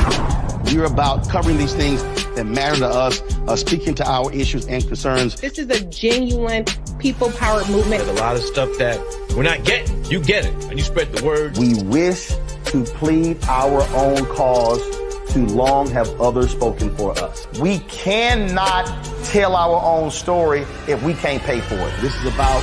we're about covering these things that matter to us, speaking to our issues and concerns. This is a genuine people-powered movement. There's a lot of stuff that we're not getting. You get it, and you spread the word. We wish to plead our own cause. Too long have others spoken for us. We cannot tell our own story if we can't pay for it. This is about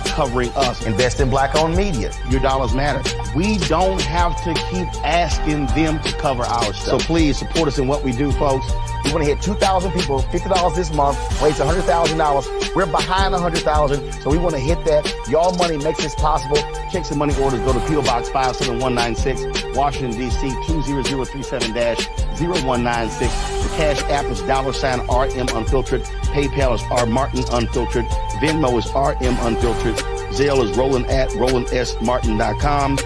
covering us. Invest in black-owned media. Your dollars matter. We don't have to keep asking them to cover our stuff. So please support us in what we do, folks. We want to hit 2,000 people, $50 this month, raise $100,000. We're behind 100,000, so we want to hit that. Y'all money makes this possible. Checks and money orders go to P.O. Box 57196, Washington, D.C. 20037-0196. The Cash App is $RM Unfiltered. PayPal is R Martin Unfiltered. Venmo is RM Unfiltered. Zelle is Roland@RolandSMartin.com.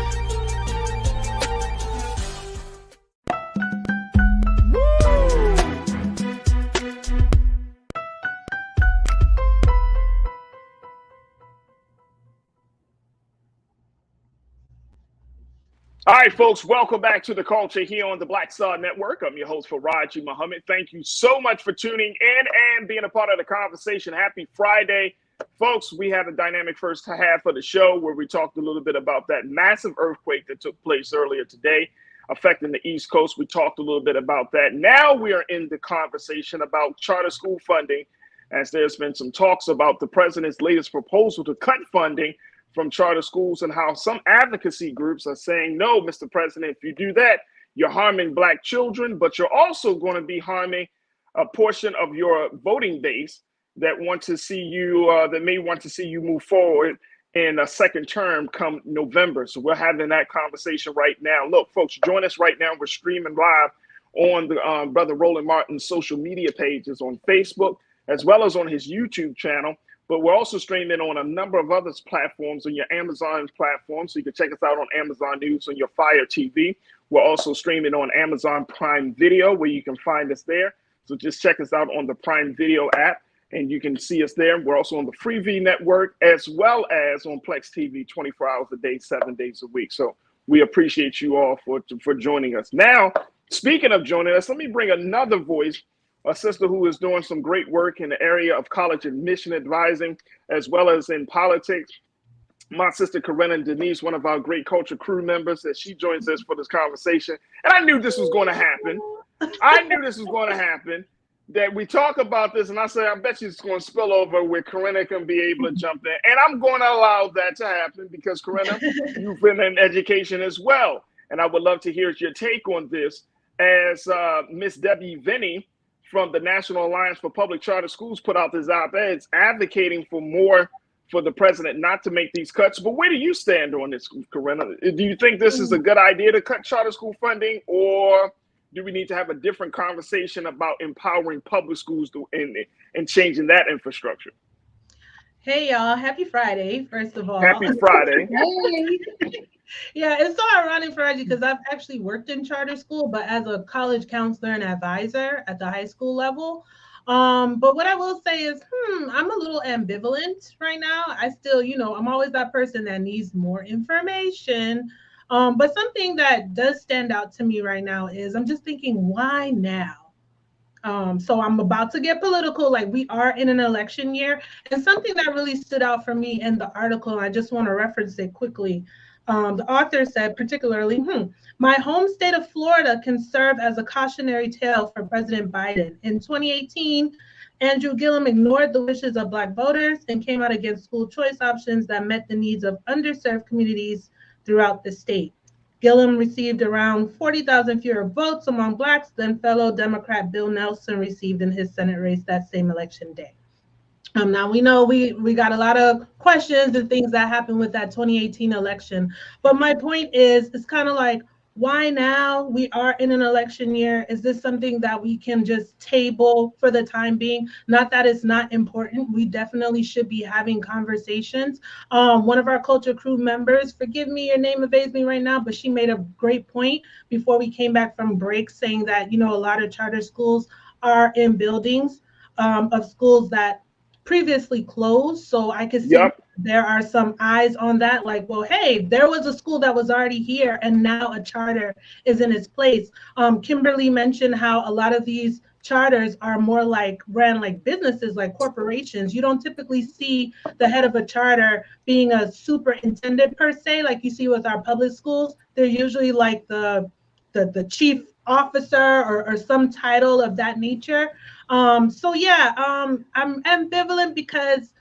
All right, folks, welcome back to The Culture here on the Black Star Network. I'm your host, Farajii Muhammad. Thank you so much for tuning in and being a part of the conversation. Happy Friday. Folks, we had a dynamic first half of the show where we talked a little bit about that massive earthquake that took place earlier today affecting the East Coast. We talked a little bit about that. Now we are in the conversation about charter school funding, as there's been some talks about the president's latest proposal to cut funding from charter schools and how some advocacy groups are saying, no, Mr. President, if you do that, you're harming black children, but you're also going to be harming a portion of your voting base that want to see you, that may want to see you move forward in a second term come November. So we're having that conversation right now. Look, folks, join us right now. We're streaming live on the Brother Roland Martin's social media pages on Facebook, as well as on his YouTube channel. But we're also streaming on a number of other platforms, on your Amazon platform. So you can check us out on Amazon News, on your Fire TV. We're also streaming on Amazon Prime Video, where you can find us there. So just check us out on the Prime Video app, and you can see us there. We're also on the Freevee network, as well as on Plex TV 24 hours a day, 7 days a week. So we appreciate you all for joining us. Now, speaking of joining us, let me bring another voice, a sister who is doing some great work in the area of college admission advising, as well as in politics. My sister Corinna Denise, one of our great culture crew members, that she joins us for this conversation. And I knew this was going to happen. That we talk about this, and I said, I bet she's going to spill over where Corinna can be able to jump in. And I'm going to allow that to happen because, Corinna, you've been in education as well. And I would love to hear your take on this as Miss Debbie Vinny from the National Alliance for Public Charter Schools put out this op-ed advocating for more for the president not to make these cuts. But where do you stand on this, Corinna? Do you think this is a good idea to cut charter school funding, or do we need to have a different conversation about empowering public schools and changing that infrastructure? Hey, y'all. Happy Friday, first of all. Happy Friday. Hey. Yeah, it's so ironic, Farajii, because I've actually worked in charter school, but as a college counselor and advisor at the high school level. But what I will say is, I'm a little ambivalent right now. I still, I'm always that person that needs more information. But something that does stand out to me right now is I'm just thinking, why now? So I'm about to get political, like we are in an election year. And something that really stood out for me in the article, I just want to reference it quickly. The author said particularly, my home state of Florida can serve as a cautionary tale for President Biden. In 2018, Andrew Gillum ignored the wishes of Black voters and came out against school choice options that met the needs of underserved communities throughout the state. Gillum received around 40,000 fewer votes among Blacks than fellow Democrat Bill Nelson received in his Senate race that same election day. Now we know we got a lot of questions and things that happened with that 2018 election, but my point is, it's kind of like, why now? We are in an election year. Is this something that we can just table for the time being? Not that it's not important. We definitely should be having conversations. One of our culture crew members, forgive me, your name evades me right now, but she made a great point before we came back from break, saying that, you know, a lot of charter schools are in buildings of schools that previously closed. So I could see there are some eyes on that, like, well, hey, there was a school that was already here and now a charter is in its place. Kimberly mentioned how a lot of these charters are more like ran like businesses, like corporations. You don't typically see the head of a charter being a superintendent per se, like you see with our public schools. They're usually like the chief officer or some title of that nature. So yeah, I'm ambivalent because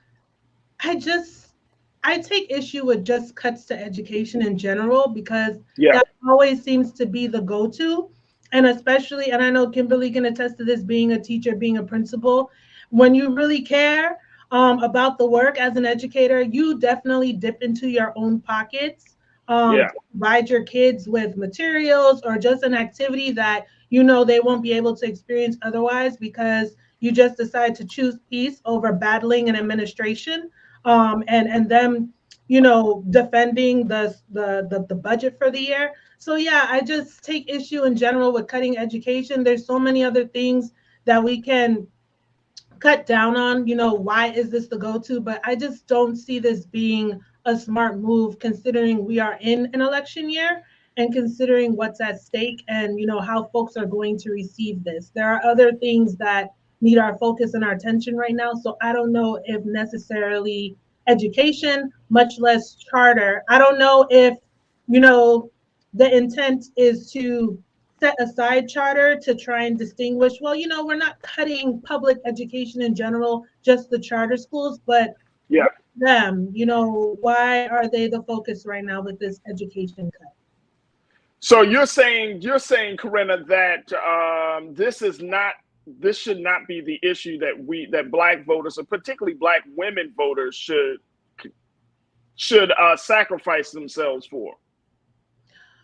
I take issue with just cuts to education in general, because that always seems to be the go-to. And especially, and I know Kimberly can attest to this, being a teacher, being a principal, when you really care about the work as an educator, you definitely dip into your own pockets to provide your kids with materials or just an activity that you know they won't be able to experience otherwise, because you just decide to choose peace over battling an administration, and them, you know, defending the budget for the year. So yeah, I just take issue in general with cutting education. There's so many other things that we can cut down on. You know, why is this the go-to? But I just don't see this being a smart move, considering we are in an election year and considering what's at stake, and you know how folks are going to receive this. There are other things that need our focus and our attention right now. So I don't know if necessarily education, much less charter. I don't know if, you know, the intent is to set aside charter to try and distinguish, well, you know, we're not cutting public education in general, just the charter schools, but them, you know, why are they the focus right now with this education cut? So you're saying, Corinna, that this should not be the issue that Black voters, or particularly Black women voters, should sacrifice themselves for.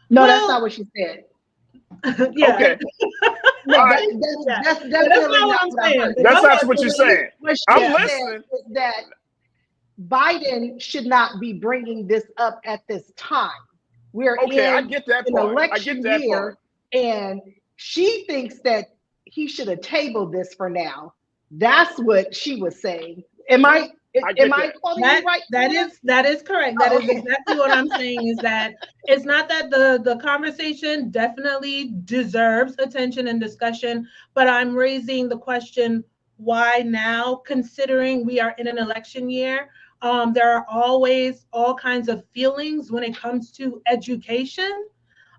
No, that's not what she said. Yeah. Okay. That's definitely not what I'm saying. That's not what you're saying. I'm listening. That Biden should not be bringing this up at this time. We're I get that part. Election year, and she thinks that he should have tabled this for now. That's what she was saying. Am I quoting you right? That is correct. That is exactly what I'm saying, is that it's not that the conversation definitely deserves attention and discussion, but I'm raising the question, why now, considering we are in an election year? There are always all kinds of feelings when it comes to education,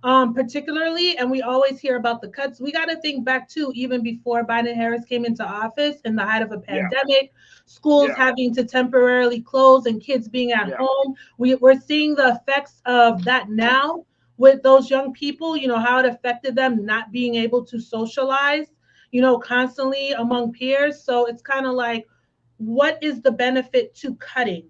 particularly, and we always hear about the cuts. We got to think back to even before Biden Harris came into office, in the height of a pandemic, schools having to temporarily close and kids being at home. We're seeing the effects of that now with those young people, you know, how it affected them not being able to socialize, you know, constantly among peers. So it's kind of like, what is the benefit to cutting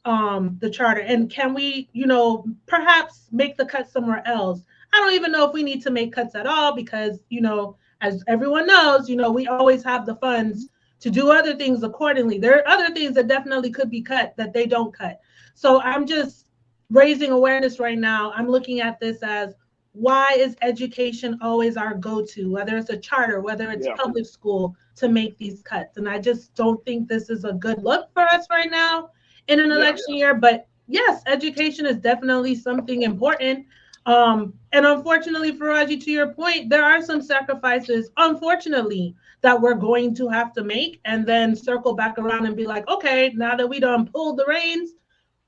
the charter? And can we, you know, perhaps make the cut somewhere else? I don't even know if we need to make cuts at all, because, you know, as everyone knows, you know, we always have the funds to do other things accordingly. There are other things that definitely could be cut that they don't cut. So I'm just raising awareness right now. I'm looking at this as, why is education always our go-to, whether it's a charter, whether it's public school, to make these cuts? And I just don't think this is a good look for us right now in an election year. But yes, education is definitely something important. And unfortunately, Farajii, to your point, there are some sacrifices, unfortunately, that we're going to have to make, and then circle back around and be like, okay, now that we done pulled the reins,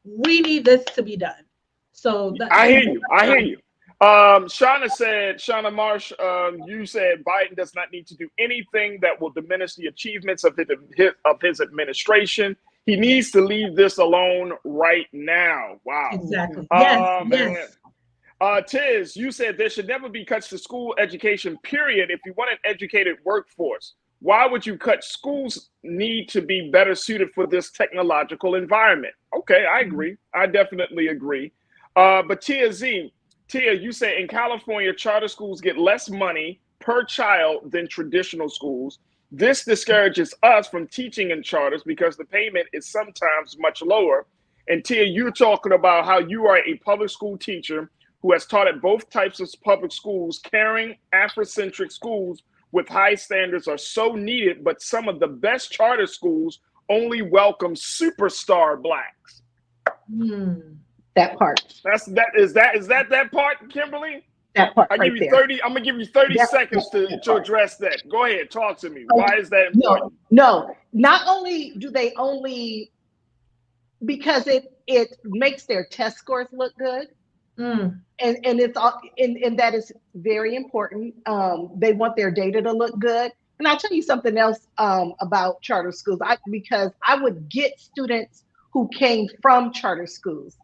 we need this to be done. So I hear you. Shauna Marsh, you said Biden does not need to do anything that will diminish the achievements of his administration. He needs to leave this alone right now. Wow. Exactly. Yes. Tiz, you said there should never be cuts to school education, period. If you want an educated workforce, why would you cut? Schools need to be better suited for this technological environment. Okay, I agree. I definitely agree. But Tia Tia, you say in California, charter schools get less money per child than traditional schools. This discourages us from teaching in charters because the payment is sometimes much lower. And Tia, you're talking about how you are a public school teacher who has taught at both types of public schools. Caring, Afrocentric schools with high standards are so needed, but some of the best charter schools only welcome superstar Blacks. That part. Is that part, Kimberly? That part. I give you 30. I'm gonna give you 30 seconds to address that. Go ahead, talk to me. Why is that important? No. Not only do they only because it makes their test scores look good, and it's all and that is very important. They want their data to look good. And I'll tell you something else about charter schools. Because I would get students who came from charter schools,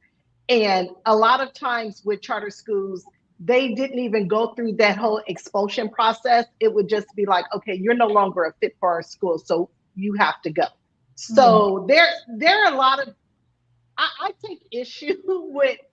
and a lot of times with charter schools, they didn't even go through that whole expulsion process. It would just be like, okay, you're no longer a fit for our school, so you have to go. So there are a lot of, I take issue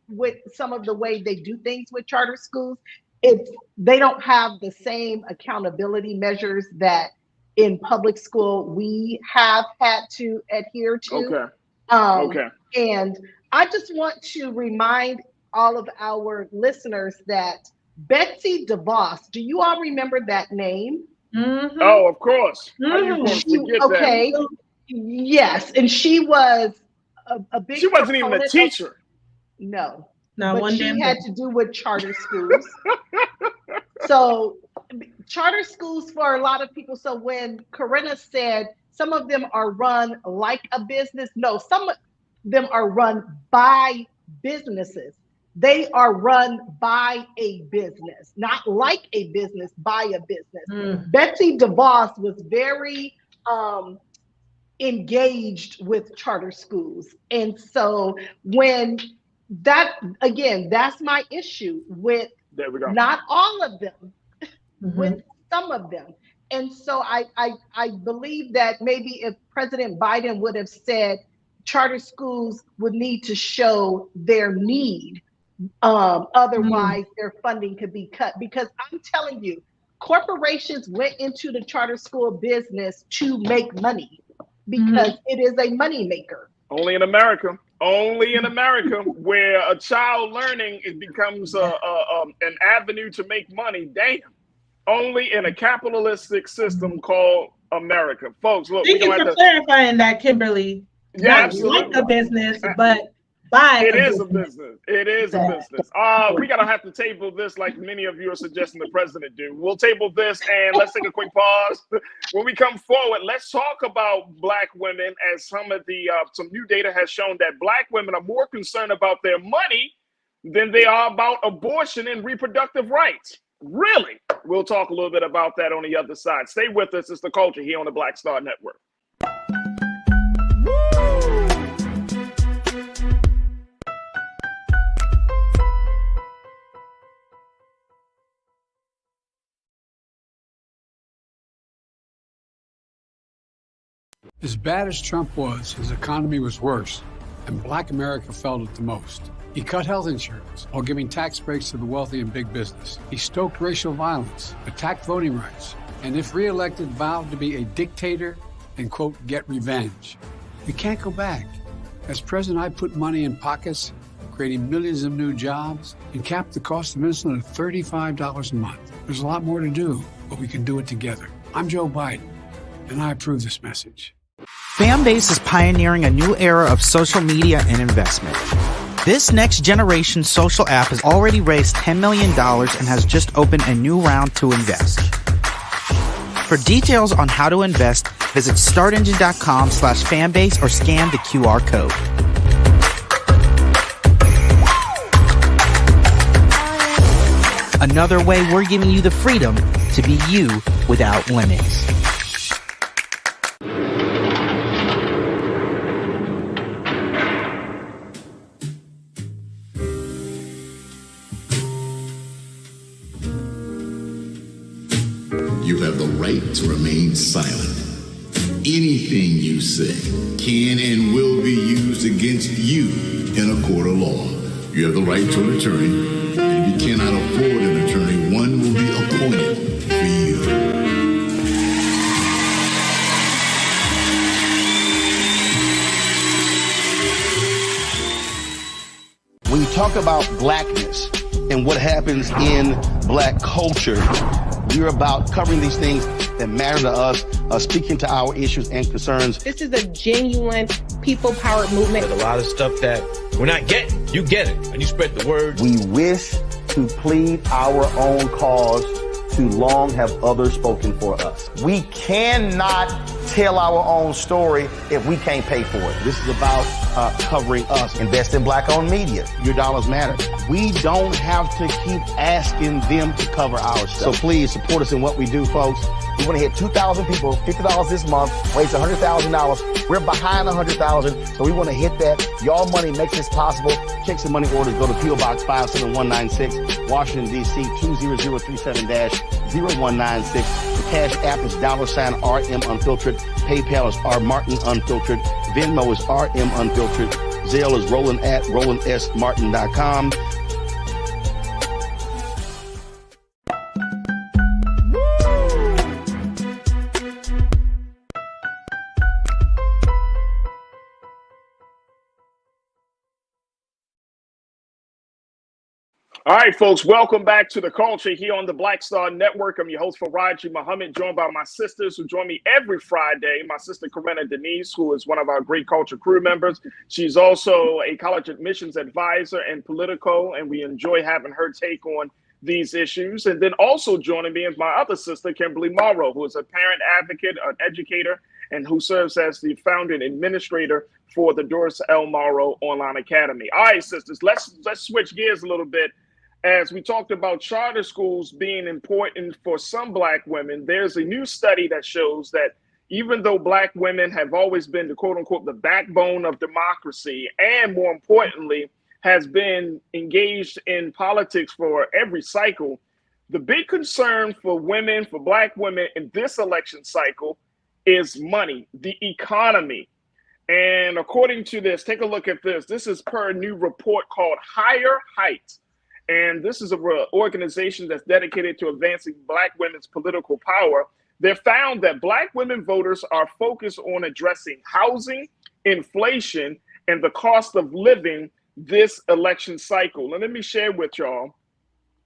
with some of the way they do things with charter schools. They don't have the same accountability measures that in public school we have had to adhere to. Okay. And I just want to remind all of our listeners that Betsy DeVos, do you all remember that name? Oh, of course. How you gonna forget okay. that? Yes, and she was a big. She wasn't even a teacher. No, not one she damn had to do with charter schools. So, charter schools for a lot of people. So when Corinna said some of them are run like a business, no, some of them are run by businesses. They are run by a business, not like a business, by a business. Betsy DeVos was very engaged with charter schools. And so when that's my issue with not all of them, with some of them. And so I believe that maybe if President Biden would have said charter schools would need to show their need, otherwise their funding could be cut. Because I'm telling you, corporations went into the charter school business to make money because it is a money maker. Only in America. Only in America, where a child learning it becomes an avenue to make money. Damn. Only in a capitalistic system called America. Folks, look. Thank you for clarifying that, Kimberly. Yeah, not absolutely. Like a business, but by it is a business. It is a business. We're going to have to table this like many of you are suggesting the president do. We'll table this and let's take a quick pause. When we come forward, let's talk about Black women, as some of the some new data has shown that Black women are more concerned about their money than they are about abortion and reproductive rights. Really? We'll talk a little bit about that on the other side. Stay with us. It's The Culture here on the Black Star Network. As bad as Trump was, his economy was worse, and Black America felt it the most. He cut health insurance while giving tax breaks to the wealthy and big business. He stoked racial violence, attacked voting rights, and if reelected, vowed to be a dictator and, quote, get revenge. We can't go back. As president, I put money in pockets, creating millions of new jobs, and capped the cost of insulin at $35 a month. There's a lot more to do, but we can do it together. I'm Joe Biden, and I approve this message. Fanbase is pioneering a new era of social media and investment. This next generation social app has already raised $10 million and has just opened a new round to invest. For details on how to invest, visit startengine.com/fanbase or scan the QR code. Another way we're giving you the freedom to be you without limits. You have the right to remain silent. Anything you say can and will be used against you in a court of law. You have the right to an attorney. And if you cannot afford an attorney, one will be appointed for you. When you talk about blackness and what happens in black culture, we're about covering these things that matter to us, speaking to our issues and concerns. This is a genuine people-powered movement. There's a lot of stuff that we're not getting. You get it, and you spread the word. We wish to plead our own cause. Too long have others spoken for us. We cannot tell our own story if we can't pay for it. This is about covering us. Invest in black-owned media. Your dollars matter. We don't have to keep asking them to cover our stuff. So please support us in what we do, folks. We want to hit 2,000 people, $50 this month, raise $100,000. We're behind 100,000, so we want to hit that. Y'all money makes this possible. Check some money orders. Go to P.O. Box 57196, Washington, D.C. 20037-0196. The Cash App is $RM Unfiltered. PayPal is R Martin Unfiltered. Venmo is RM Unfiltered. Zelle is Roland at RolandSMartin.com. All right, folks, welcome back to The Culture here on the Black Star Network. I'm your host, Farajii Muhammad, joined by my sisters who join me every Friday. My sister, Corinna Denise, who is one of our great culture crew members. She's also a college admissions advisor and Politico, and we enjoy having her take on these issues. And then also joining me is my other sister, Kimberly Morrow, who is a parent advocate, an educator, and who serves as the founder and administrator for the Doris L. Morrow Online Academy. All right, sisters, let's switch gears a little bit. As we talked about charter schools being important for some Black women, there's a new study that shows that even though Black women have always been the quote unquote the backbone of democracy, and more importantly, has been engaged in politics for every cycle, the big concern for women, for Black women in this election cycle is money, the economy. And according to this, take a look at this. This is per a new report called Higher Heights. And this is an organization that's dedicated to advancing Black women's political power. They found that Black women voters are focused on addressing housing, inflation, and the cost of living this election cycle. And let me share with y'all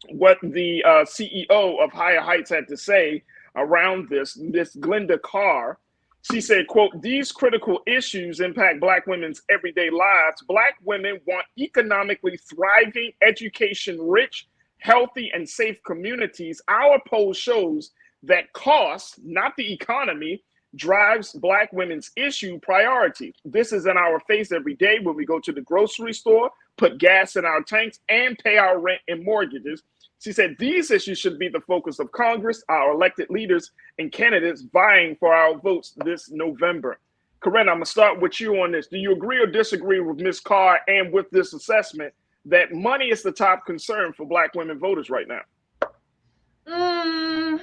what the CEO of Higher Heights had to say around this Glenda Carr. She said, quote, "These critical issues impact Black women's everyday lives. Black women want economically thriving, education-rich, healthy, and safe communities. Our poll shows that cost, not the economy, drives Black women's issue priority. This is in our face every day when we go to the grocery store, put gas in our tanks, and pay our rent and mortgages." She said these issues should be the focus of Congress, our elected leaders, and candidates vying for our votes this November. Corinna, I'm going to start with you on this. Do you agree or disagree with Ms. Carr and with this assessment that money is the top concern for Black women voters right now? I'm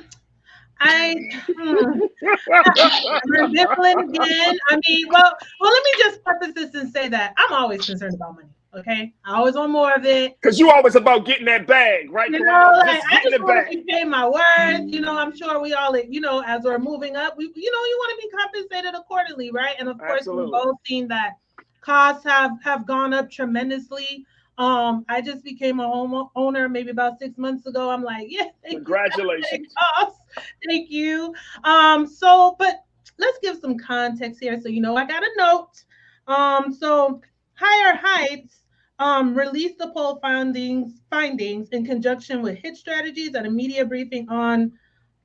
ambivalent again. I mean, well, let me just preface this and say that I'm always concerned about money. Okay, I always want more of it. Because you always about getting that bag, right? You know, like, I just want to be paid my worth. You know, I'm sure we all, you know, as we're moving up, you want to be compensated accordingly, right? And of course, we've both seen that costs have gone up tremendously. I just became a homeowner maybe about 6 months ago. I'm like, yeah, congratulations. Thank you. But let's give some context here. So, I got a note. So Higher Heights released the poll findings in conjunction with Hit Strategies at a media briefing on,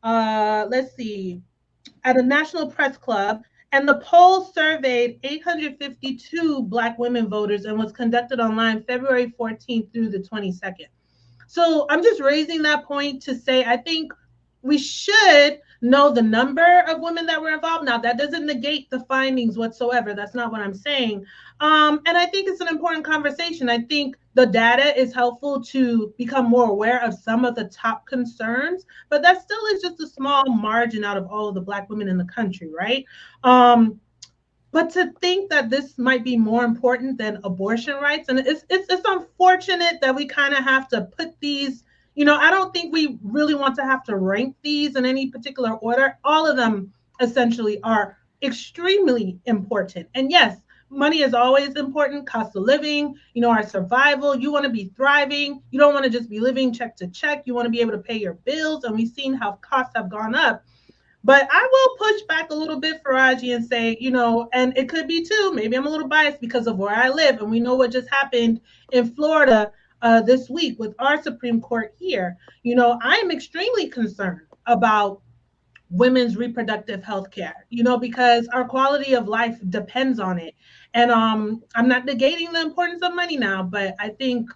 at a National Press Club. And the poll surveyed 852 Black women voters and was conducted online February 14th through the 22nd. So I'm just raising that point to say I think we should know the number of women that were involved. Now, that doesn't negate the findings whatsoever. That's not what I'm saying. And I think it's an important conversation. I think the data is helpful to become more aware of some of the top concerns, but that still is just a small margin out of all of the Black women in the country, right? But to think that this might be more important than abortion rights, and it's unfortunate that we kind of have to put these, I don't think we really want to have to rank these in any particular order. All of them essentially are extremely important. And yes, money is always important, cost of living, our survival. You want to be thriving. You don't want to just be living check to check. You want to be able to pay your bills. And we've seen how costs have gone up. But I will push back a little bit, Farajii, and say, and it could be too, maybe I'm a little biased because of where I live. And we know what just happened in Florida this week with our Supreme Court here. I'm extremely concerned about women's reproductive health care, because our quality of life depends on it. And I'm not negating the importance of money now, but I think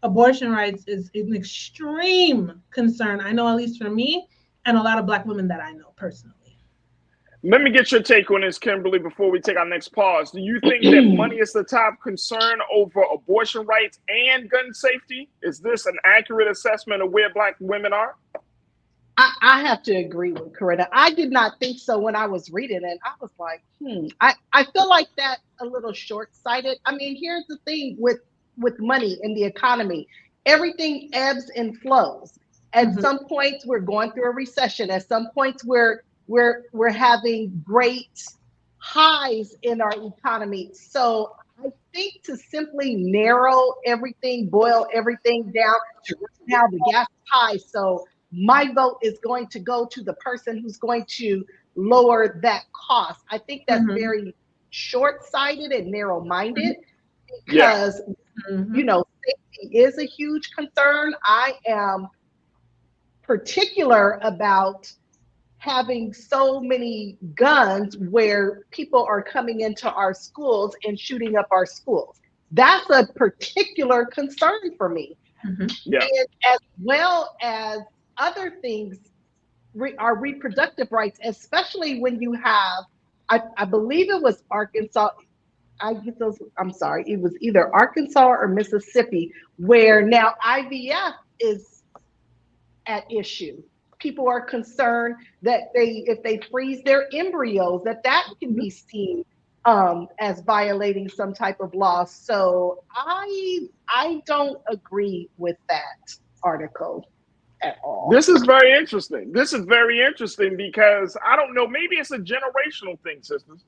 abortion rights is an extreme concern. I know, at least for me, and a lot of Black women that I know personally. Let me get your take on this, Kimberly, before we take our next pause. Do you think that money is the top concern over abortion rights and gun safety? Is this an accurate assessment of where Black women are? I have to agree with Coretta. I did not think so when I was reading it. I was like, I feel like that's a little short-sighted. I mean, here's the thing with money in the economy. Everything ebbs and flows. At some points, we're going through a recession. At some points, we're having great highs in our economy. So I think to simply narrow everything, boil everything down to now the gas is high. So my vote is going to go to the person who's going to lower that cost. I think that's very short-sighted and narrow-minded because, safety is a huge concern. I am particular about having so many guns where people are coming into our schools and shooting up our schools. That's a particular concern for me. Yeah. And as well as other things, our reproductive rights, especially when you have, I believe it was Arkansas, it was either Arkansas or Mississippi, where now IVF is at issue. People are concerned that if they freeze their embryos, that can be seen as violating some type of law. So I don't agree with that article at all. This is very interesting. Because I don't know, maybe it's a generational thing, sisters.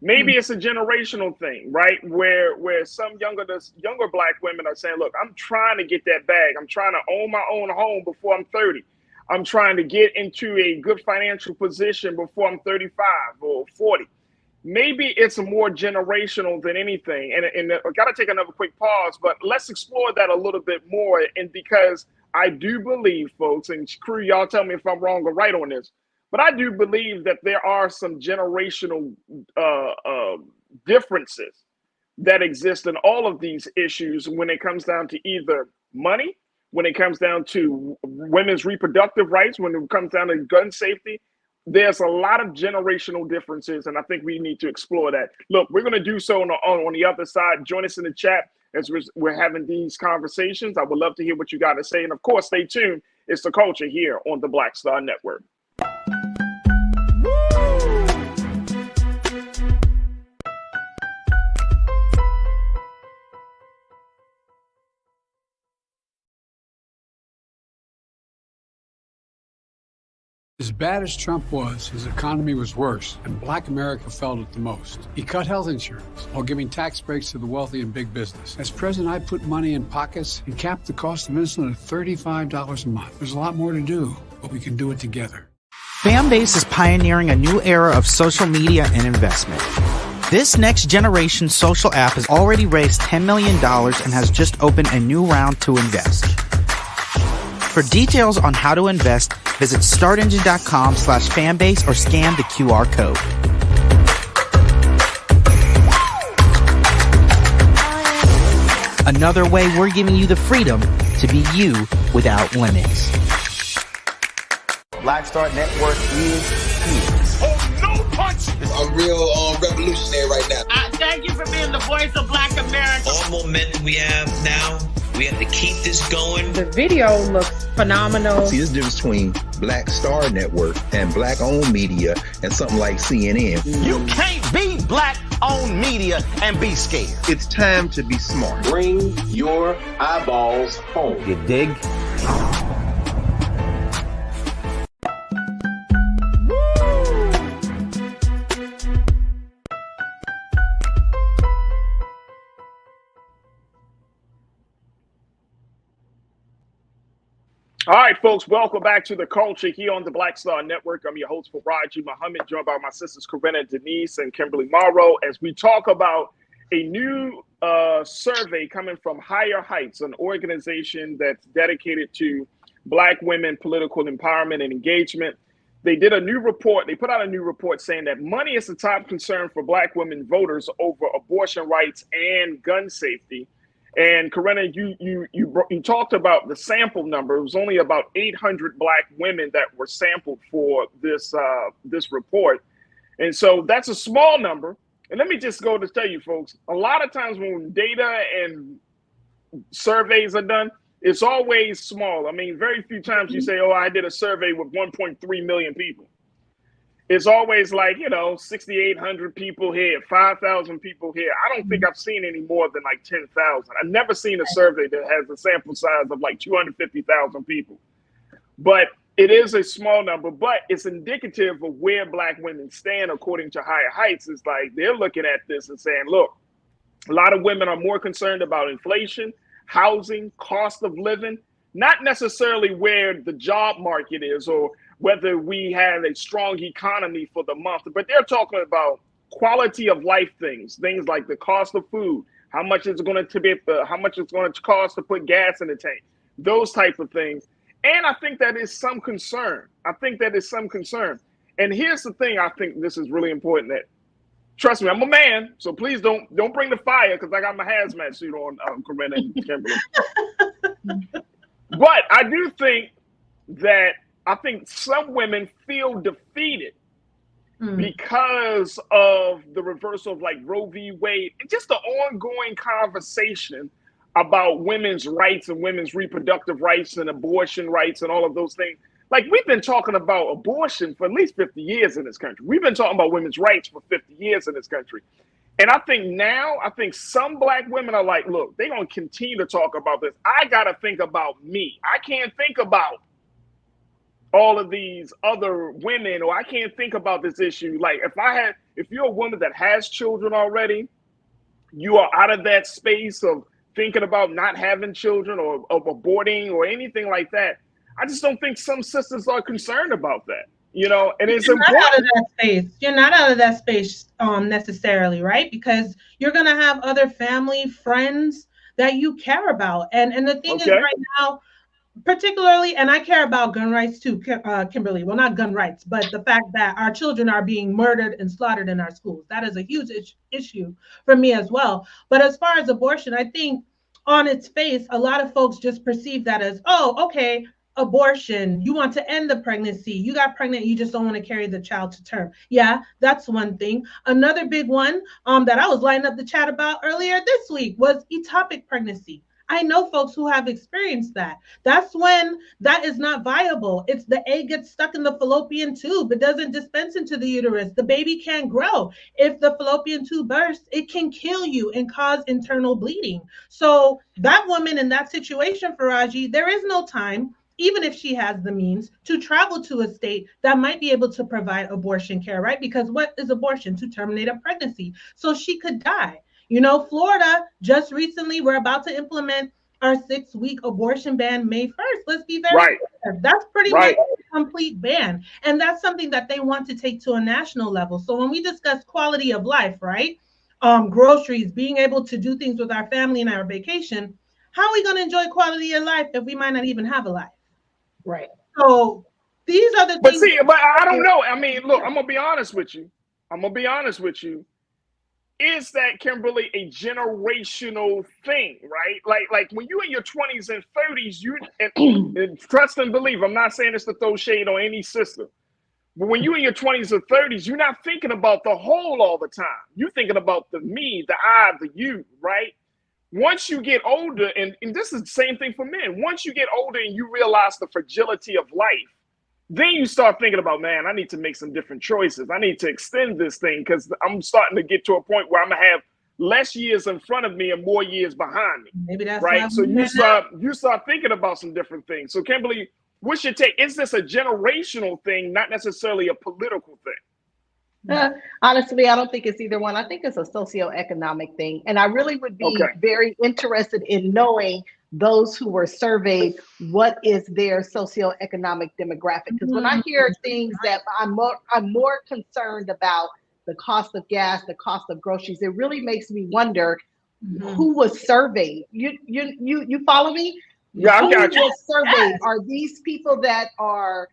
Maybe it's a generational thing, right? Where some younger Black women are saying, look, I'm trying to get that bag. I'm trying to own my own home before I'm 30. I'm trying to get into a good financial position before I'm 35 or 40. Maybe it's more generational than anything. And I got to take another quick pause, but let's explore that a little bit more. And because I do believe, folks, and crew, y'all tell me if I'm wrong or right on this, but I do believe that there are some generational differences that exist in all of these issues when it comes down to either money, when it comes down to women's reproductive rights, when it comes down to gun safety. There's a lot of generational differences, and I think we need to explore that. Look, we're going to do so on the other side. Join us in the chat as we're having these conversations. I would love to hear what you got to say. And of course, stay tuned. It's The Culture here on the Black Star Network. As bad as Trump was, his economy was worse, and Black America felt it the most. He cut health insurance while giving tax breaks to the wealthy and big business. As president, I put money in pockets and capped the cost of insulin at $35 a month. There's a lot more to do, but we can do it together. Fanbase is pioneering a new era of social media and investment. This next generation social app has already raised $10 million and has just opened a new round to invest. For details on how to invest, visit startengine.com/fanbase or scan the QR code. Another way we're giving you the freedom to be you without limits. Black Star Network is here. Oh, no punch! I'm real revolutionary right now. Thank you for being the voice of Black America. All momentum we have now, we have to keep this going. The video looks phenomenal. See, there's a difference between Black Star Network and Black-owned media and something like CNN. You can't be black own media and be scared. It's time to be smart. Bring your eyeballs home. You dig? All right, folks, welcome back to The Culture here on the Black Star Network. I'm your host, Farajii Muhammad, joined by my sisters, Corinna, Denise, and Kimberly Morrow, as we talk about a new survey coming from Higher Heights, an organization that's dedicated to Black women, political empowerment, and engagement. They did a new report. They put out a new report saying that money is the top concern for Black women voters over abortion rights and gun safety. And Corinna, you talked about the sample number. It was only about 800 Black women that were sampled for this report, and so that's a small number. And let me just go to tell you, folks, a lot of times when data and surveys are done, it's always small. I mean, very few times you say, "Oh, I did a survey with 1.3 million people." It's always like, 6,800 people here, 5,000 people here. I don't think I've seen any more than like 10,000. I've never seen a survey that has a sample size of like 250,000 people. But it is a small number, but it's indicative of where Black women stand according to Higher Heights. It's like they're looking at this and saying, look, a lot of women are more concerned about inflation, housing, cost of living, not necessarily where the job market is or whether we have a strong economy for the month, but they're talking about quality of life things like the cost of food, how much it's going to cost to put gas in the tank, those type of things. And I think that is some concern. And here's the thing, I think this is really important, that trust me, I'm a man, so please don't bring the fire, because I got my hazmat suit on, Corinna and Kimberly. But I do think that some women feel defeated because of the reversal of like Roe v. Wade and just the ongoing conversation about women's rights and women's reproductive rights and abortion rights and all of those things. Like, we've been talking about abortion for at least 50 years in this country. We've been talking about women's rights for 50 years in this country. And I think some Black women are like, look, they're going to continue to talk about this. I got to think about me. I can't think about all of these other women, or I can't think about this issue. Like, if you're a woman that has children already, you are out of that space of thinking about not having children or of aborting or anything like that. I just don't think some sisters are concerned about that, and it's important. Out of that space. You're not out of that space necessarily, right? Because you're going to have other family, friends that you care about. And the thing is right now, particularly, and I care about gun rights too, Kimberly. Well, not gun rights, but the fact that our children are being murdered and slaughtered in our schools. That is a huge issue for me as well. But as far as abortion, I think on its face, a lot of folks just perceive that as, oh, okay, abortion, you want to end the pregnancy, you got pregnant, you just don't want to carry the child to term. Yeah, that's one thing. Another big one that I was lining up the chat about earlier this week was ectopic pregnancy. I know folks who have experienced that. That's when that is not viable. It's the egg gets stuck in the fallopian tube. It doesn't dispense into the uterus. The baby can't grow. If the fallopian tube bursts, it can kill you and cause internal bleeding. So that woman in that situation, Farajii, there is no time, even if she has the means, to travel to a state that might be able to provide abortion care, right? Because what is abortion? To terminate a pregnancy. So she could die. Florida, just recently, we're about to implement our 6-week abortion ban May 1st. Let's be very clear. That's pretty much a complete ban. And that's something that they want to take to a national level. So when we discuss quality of life, right? Groceries, being able to do things with our family and our vacation, how are we going to enjoy quality of life if we might not even have a life? Right. So these are the things. But I don't know. I mean, look, I'm going to be honest with you. Is that, Kimberly, a generational thing, right? Like when you're in your 20s and 30s, and trust and believe, I'm not saying this to throw shade on any sister, but when you're in your 20s or 30s, you're not thinking about the whole all the time. You're thinking about the me, the I, the you, right? Once you get older, and this is the same thing for men, once you get older and you realize the fragility of life, then you start thinking about, man, I need to make some different choices. I need to extend this thing because I'm starting to get to a point where I'm gonna have less years in front of me and more years behind me. Maybe that's right. why So you start thinking about some different things. So Kimberly, what's your take? Is this a generational thing, not necessarily a political thing? Honestly, I don't think it's either one. I think it's a socioeconomic thing. And I really would be very interested in knowing those who were surveyed, what is their socioeconomic demographic? Because when I hear things that I'm more concerned about the cost of gas, the cost of groceries, it really makes me wonder who was surveyed. You follow me? Yeah, I got you. Who was surveyed? Are these people that are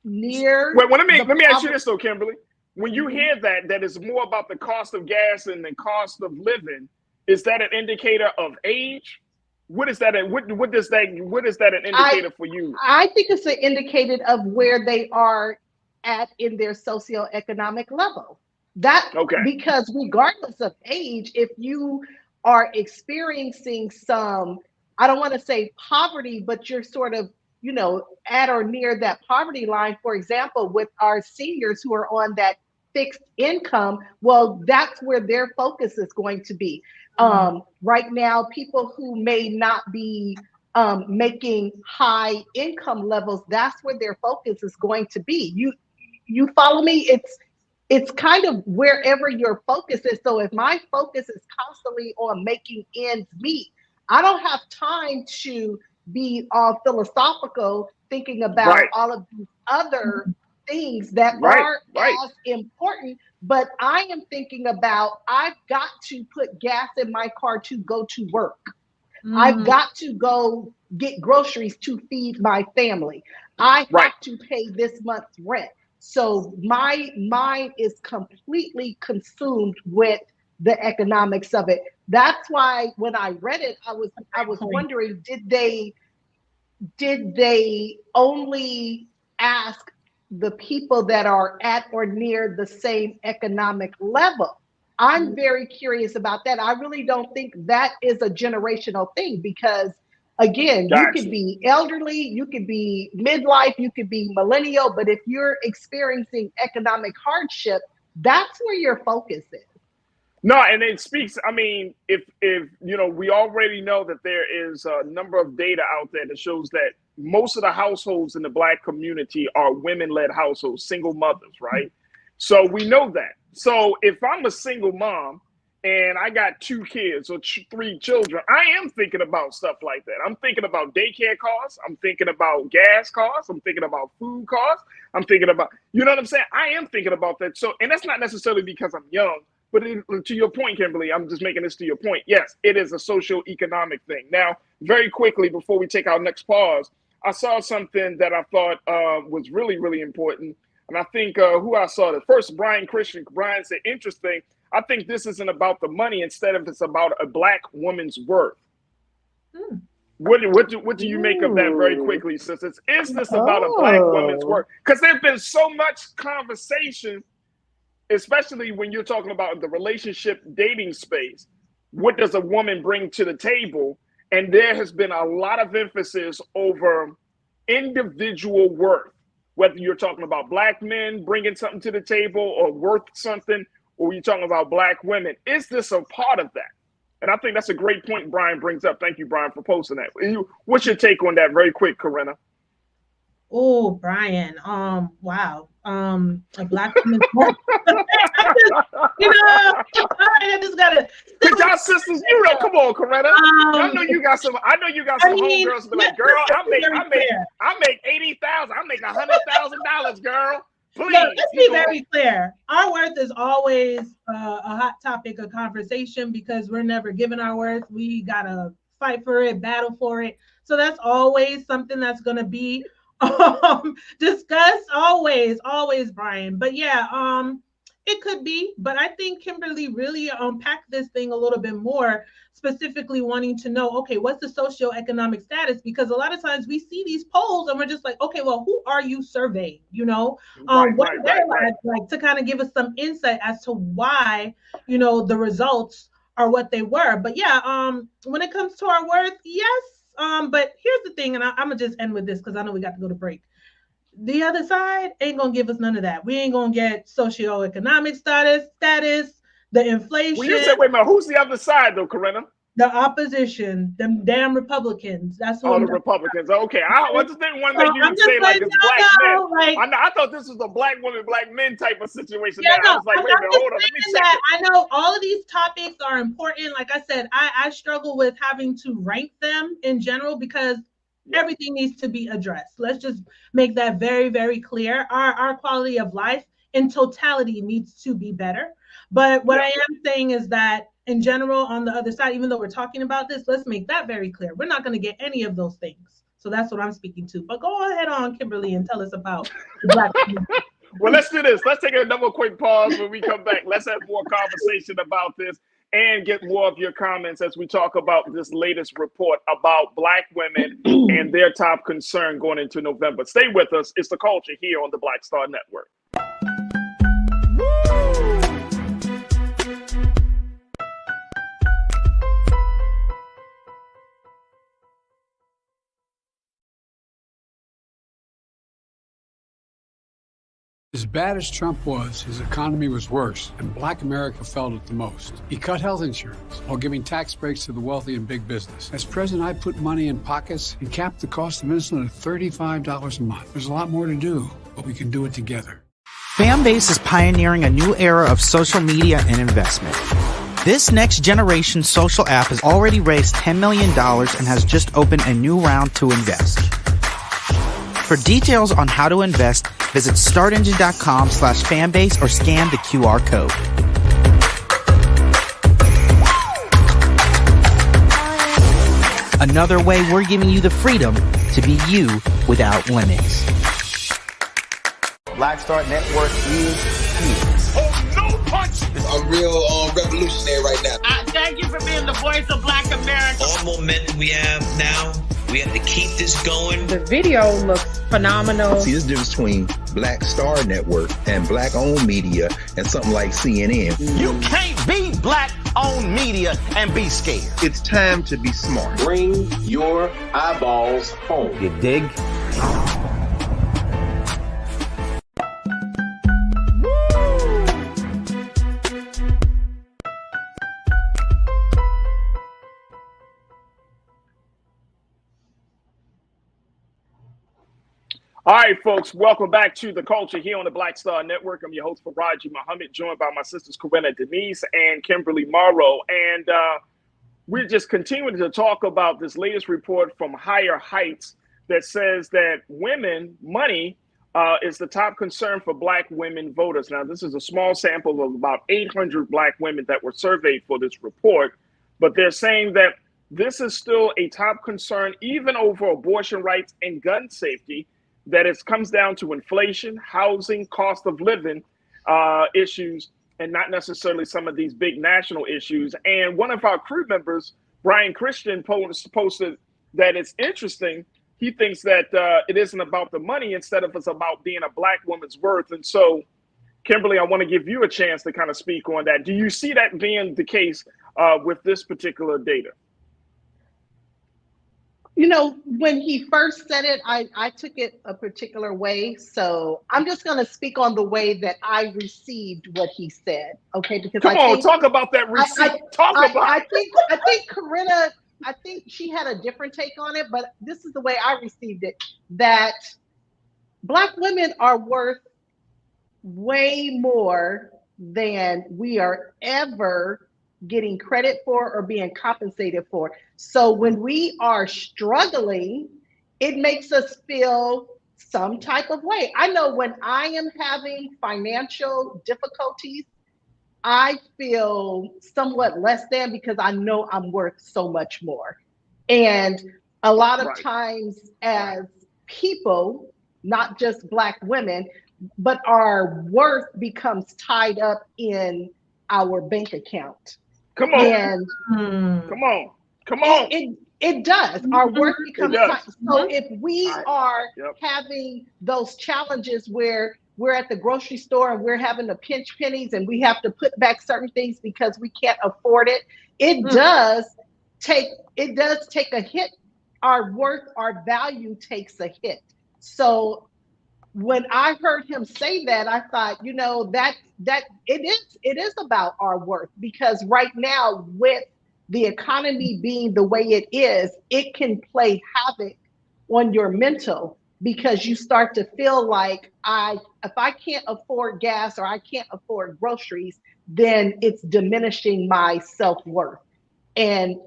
near? Wait, let me ask you this though, Kimberly. When you hear that it's more about the cost of gas and the cost of living, is that an indicator of age? What is that? What is that an indicator for you? I think it's an indicator of where they are at in their socioeconomic level. Because regardless of age, if you are experiencing some, I don't want to say poverty, but you're sort of, at or near that poverty line, for example, with our seniors who are on that fixed income, well, that's where their focus is going to be. Right now, people who may not be making high income levels, that's where their focus is going to be. You follow me? It's kind of wherever your focus is. So if my focus is constantly on making ends meet, I don't have time to be all philosophical thinking about all of these other things that are as important. But I am thinking about, I've got to put gas in my car to go to work. I've got to go get groceries to feed my family. I have to pay this month's rent. So my mind is completely consumed with the economics of it. That's why when I read it, I was wondering, did they only ask the people that are at or near the same economic level? I'm very curious about that. I really don't think that is a generational thing because, again, you could be elderly, you could be midlife, you could be millennial, but if you're experiencing economic hardship, that's where your focus is. No, and it speaks, I mean, if we already know that there is a number of data out there that shows that most of the households in the Black community are women-led households, single mothers, right? So we know that. So if I'm a single mom and I got 2 kids or 3 children, I am thinking about stuff like that. I'm thinking about daycare costs. I'm thinking about gas costs. I'm thinking about food costs. I'm thinking about, you know what I'm saying? I am thinking about that. So, and that's not necessarily because I'm young, but to your point, Kimberly, I'm just making this to your point. Yes, it is a socio-economic thing. Now, very quickly, before we take our next pause, I saw something that I thought was really, really important. And I think who I saw it first, Brian Christian. Brian said, interesting. I think this isn't about the money. Instead of it's about a Black woman's worth. What do you make of that very quickly, sisters? Is this about a Black woman's worth? Because there's been so much conversation, especially when you're talking about the relationship dating space. What does a woman bring to the table? And there has been a lot of emphasis over individual worth, whether you're talking about Black men bringing something to the table or worth something, or you're talking about Black women. Is this a part of that? And I think that's a great point Brian brings up. Thank you, Brian, for posting that. What's your take on that very quick, Corinna? Oh, Brian. Wow. A Black woman. I just gotta. Cause y'all sisters, come on, Corinna. I know you got some. I know you got some homegirls be like, girl, I make $80,000. I make $100,000, girl. Please. No, let's be very clear. Our worth is always a hot topic of conversation because we're never given our worth. We gotta fight for it, battle for it. So that's always something that's gonna be discussed. Always, Brian. But yeah, it could be. But I think Kimberly really unpacked this thing a little bit more, specifically wanting to know, okay, what's the socioeconomic status? Because a lot of times we see these polls and we're just like, okay, well, who are you surveying? Like to kind of give us some insight as to why, the results are what they were. But yeah, when it comes to our worth, yes. But here's the thing, and I'm gonna just end with this because I know we got to go to break. The other side ain't gonna give us none of that. We ain't gonna get socioeconomic status, the inflation. Well, you said, wait a minute, who's the other side though, Corinna? The opposition, them damn Republicans. That's what the Republicans. Okay, I just didn't want to make you say like it's black men. I thought this was a black woman, black men type of situation. Yeah, I was like, wait a minute, hold on, let me check it. I know all of these topics are important. Like I said, I struggle with having to rank them in general because everything needs to be addressed. Let's just make that very, very clear. Our quality of life in totality needs to be better. But what I am saying is that in general, on the other side, even though we're talking about this, let's make that very clear. We're not going to get any of those things. So that's what I'm speaking to. But go ahead on, Kimberly, and tell us about the black community. Well, let's do this. Let's take another quick pause when we come back. Let's have more conversation about this and get more of your comments as we talk about this latest report about black women and their top concern going into November. Stay with us. It's The Culture here on the Black Star Network. As bad as Trump was, his economy was worse, and black America felt it the most. He cut health insurance while giving tax breaks to the wealthy and big business. As president, I put money in pockets and capped the cost of insulin at $35 a month. There's a lot more to do, but we can do it together. Fanbase is pioneering a new era of social media and investment. This next generation social app has already raised $10 million and has just opened a new round to invest. For details on how to invest, visit startengine.com/fanbase or scan the QR code. Another way we're giving you the freedom to be you without limits. Black Star Network is here. Oh, no punch! I'm real revolutionary right now. Thank you for being the voice of Black America. All momentum we have now, we have to keep this going. The video looks phenomenal. See, there's a difference between Black Star Network and black-owned media and something like CNN. You can't be black-owned media and be scared. It's time to be smart. Bring your eyeballs home. You dig? All right, folks, welcome back to The Culture here on the Black Star Network. I'm your host, Farajii Muhammad, joined by my sisters, Corinna Denise and Kimberly Morrow. And we're just continuing to talk about this latest report from Higher Heights that says that money is the top concern for black women voters. Now, this is a small sample of about 800 black women that were surveyed for this report, but they're saying that this is still a top concern, even over abortion rights and gun safety, that it comes down to inflation, housing, cost of living issues, and not necessarily some of these big national issues. And one of our crew members, Brian Christian, posted that it's interesting. He thinks that it isn't about the money, instead of it's about being a black woman's worth. And so, Kimberly, I want to give you a chance to kind of speak on that. Do you see that being the case with this particular data? You know, when he first said it, I took it a particular way. So I'm just going to speak on the way that I received what he said. Okay, because talk about that receipt. I think Corinna, I think she had a different take on it, but this is the way I received it: that black women are worth way more than we are ever getting credit for or being compensated for. So when we are struggling, it makes us feel some type of way. I know when I am having financial difficulties, I feel somewhat less than, because I know I'm worth so much more. And a lot of times as people, not just black women, but our worth becomes tied up in our bank account. Come on. And come on. It does. Our work becomes tight. So if we are having those challenges where we're at the grocery store and we're having to pinch pennies and we have to put back certain things because we can't afford it, it does take a hit. Our worth, our value takes a hit. So when I heard him say that, I thought, that it is about our worth, because right now, with the economy being the way it is, it can play havoc on your mental, because you start to feel like if I can't afford gas or I can't afford groceries, then it's diminishing my self-worth. And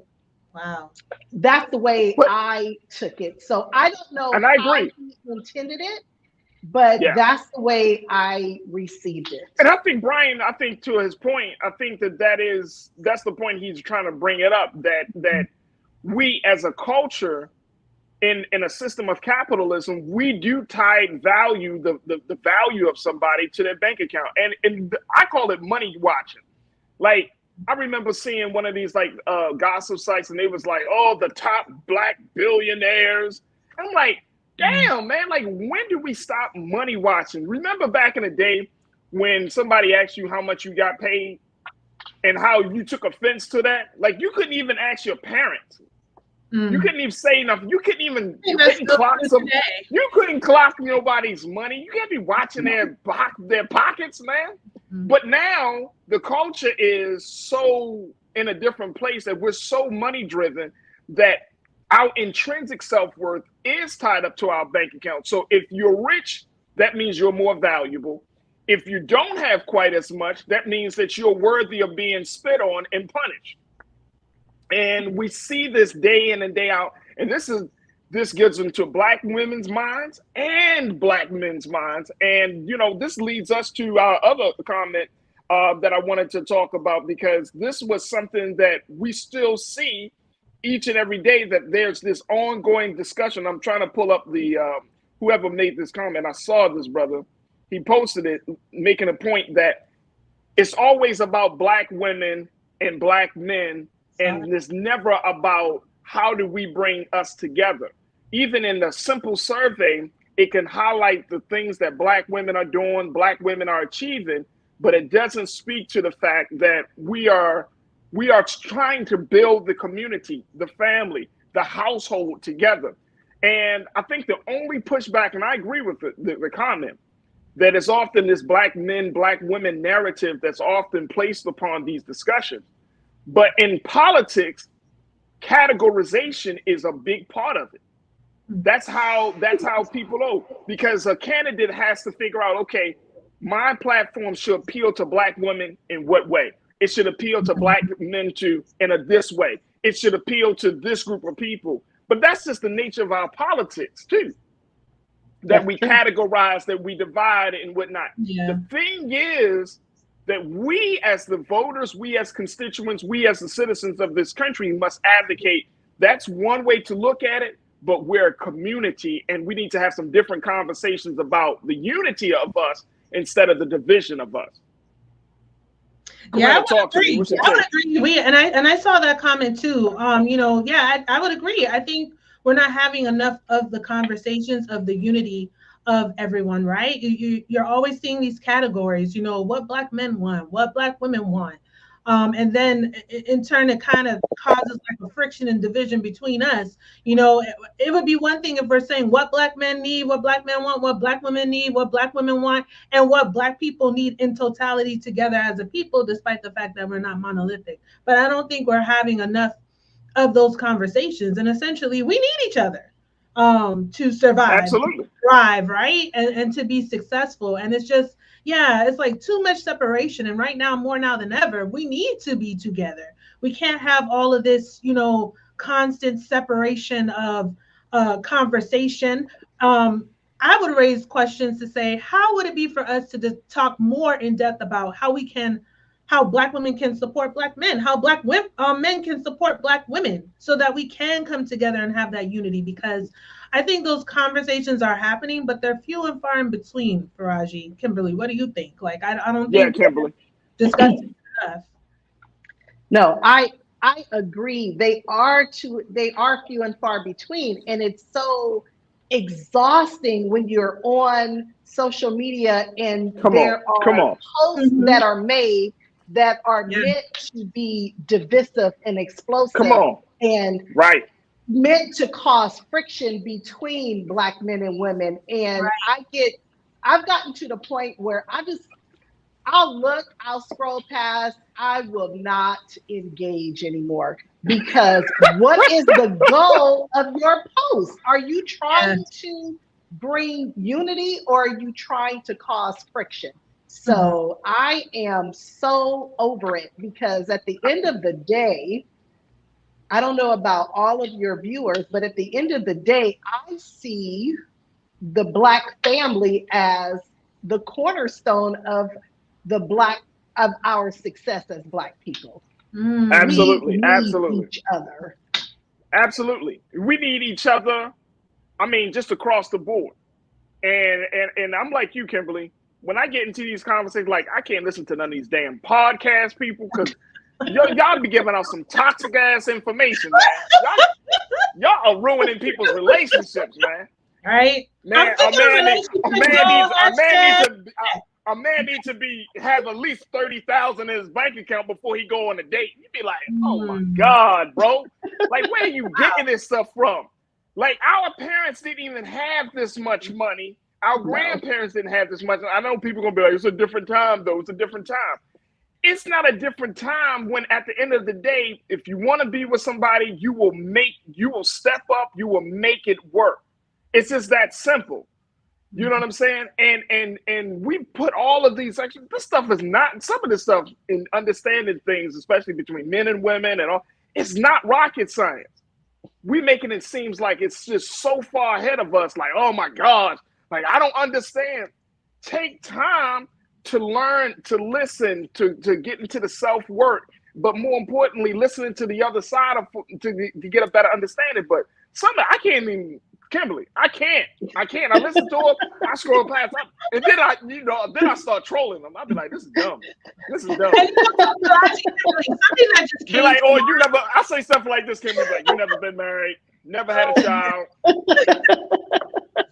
wow, that's the way I took it. So I don't know And I how agree. he intended it, but Yeah. that's the way I received it. And I think Brian, I think to his point, I think that's the point he's trying to bring it up, that we as a culture in a system of capitalism, we do tie value, the value of somebody to their bank account. And I call it money watching. Like, I remember seeing one of these like gossip sites, and they was like, oh, the top black billionaires. I'm like, damn, man, like, when do we stop money watching? Remember back in the day when somebody asked you how much you got paid and how you took offense to that? Like, you couldn't even ask your parents. You couldn't even say enough. You couldn't clock you couldn't clock nobody's money. You can't be watching their pockets, man. But now the culture is so in a different place that we're so money driven that our intrinsic self-worth is tied up to our bank account. So if you're rich, that means you're more valuable. If you don't have quite as much, that means that you're worthy of being spit on and punished. And we see this day in and day out. And this gets into black women's minds and black men's minds. And, this leads us to our other comment that I wanted to talk about, because this was something that we still see each and every day, that there's this ongoing discussion. I'm trying to pull up the whoever made this comment. I saw this brother. He posted it, making a point that it's always about black women and black men, and it's never about how do we bring us together. Even in the simple survey, it can highlight the things that black women are doing, black women are achieving, but it doesn't speak to the fact that we are trying to build the community, the family, the household together. And I think the only pushback, and I agree with the comment, that is often this black men, black women narrative that's often placed upon these discussions. But in politics, categorization is a big part of it. That's how people know, because a candidate has to figure out, okay, my platform should appeal to black women in what way? It should appeal to black men in this way. It should appeal to this group of people. But that's just the nature of our politics too, that we categorize, that we divide and whatnot. Yeah. The thing is that we as the voters, we as constituents, we as the citizens of this country must advocate. That's one way to look at it, but we're a community, and we need to have some different conversations about the unity of us instead of the division of us. Yeah, I would agree. And I saw that comment too. I would agree. I think we're not having enough of the conversations of the unity of everyone, right? You're always seeing these categories, what black men want, what black women want. And then in turn, it kind of causes like a friction and division between us. It would be one thing if we're saying what black men need, what black men want, what black women need, what black women want, and what black people need in totality together as a people, despite the fact that we're not monolithic. But I don't think we're having enough of those conversations. And essentially, we need each other to survive, absolutely, to thrive, right? And to be successful. And it's just, it's like too much separation. And right now, more now than ever, we need to be together. We can't have all of this, constant separation of conversation. I would raise questions to say, how would it be for us to talk more in depth about how black women can support black men, how black men can support black women, so that we can come together and have that unity? Because I think those conversations are happening, but they're few and far in between. Farajii, Kimberly, what do you think? Like, I don't think Kimberly discussing enough. No, I agree. They are few and far between, and it's so exhausting when you're on social media and there are posts that are made that are meant to be divisive and explosive, and meant to cause friction between black men and women. And I get I've gotten to the point where I'll look, I'll scroll past, I will not engage anymore because what is the goal of your post? Are you trying to bring unity or are you trying to cause friction? So I am so over it because at the end of the day, I don't know about all of your viewers, but at the end of the day, I see the Black family as the cornerstone of our success as Black people. Absolutely, we need absolutely. each other. Absolutely. We need each other. I mean, just across the board. And I'm like you, Kimberly. When I get into these conversations, like I can't listen to none of these damn podcast people because y'all be giving out some toxic ass information, man. Y'all are ruining people's relationships, man. Right? Man, a man needs to have at least 30,000 in his bank account before he go on a date. You'd be like, oh my God, bro. Like, where are you getting this stuff from? Like, our parents didn't even have this much money. Our grandparents didn't have this much. I know people are gonna be like, it's a different time, though. It's a different time. It's not a different time when at the end of the day, if you want to be with somebody, you will step up, you will make it work. It's just that simple. You know what I'm saying? And we put all of these, actually, this stuff is not, some of this stuff in understanding things, especially between men and women and all, it's not rocket science. We making it seems like it's just so far ahead of us, like, oh my gosh, like I don't understand. Take time to learn, to listen, to get into the self-work, but more importantly, listening to the other side to get a better understanding. But I can't even, Kimberly, I can't. I listen to them, I scroll past, and then I start trolling them. I'll be like, this is dumb. This is dumb. Be like, oh, you never, I say stuff like this, Kimberly, like, you never been married, never had a child.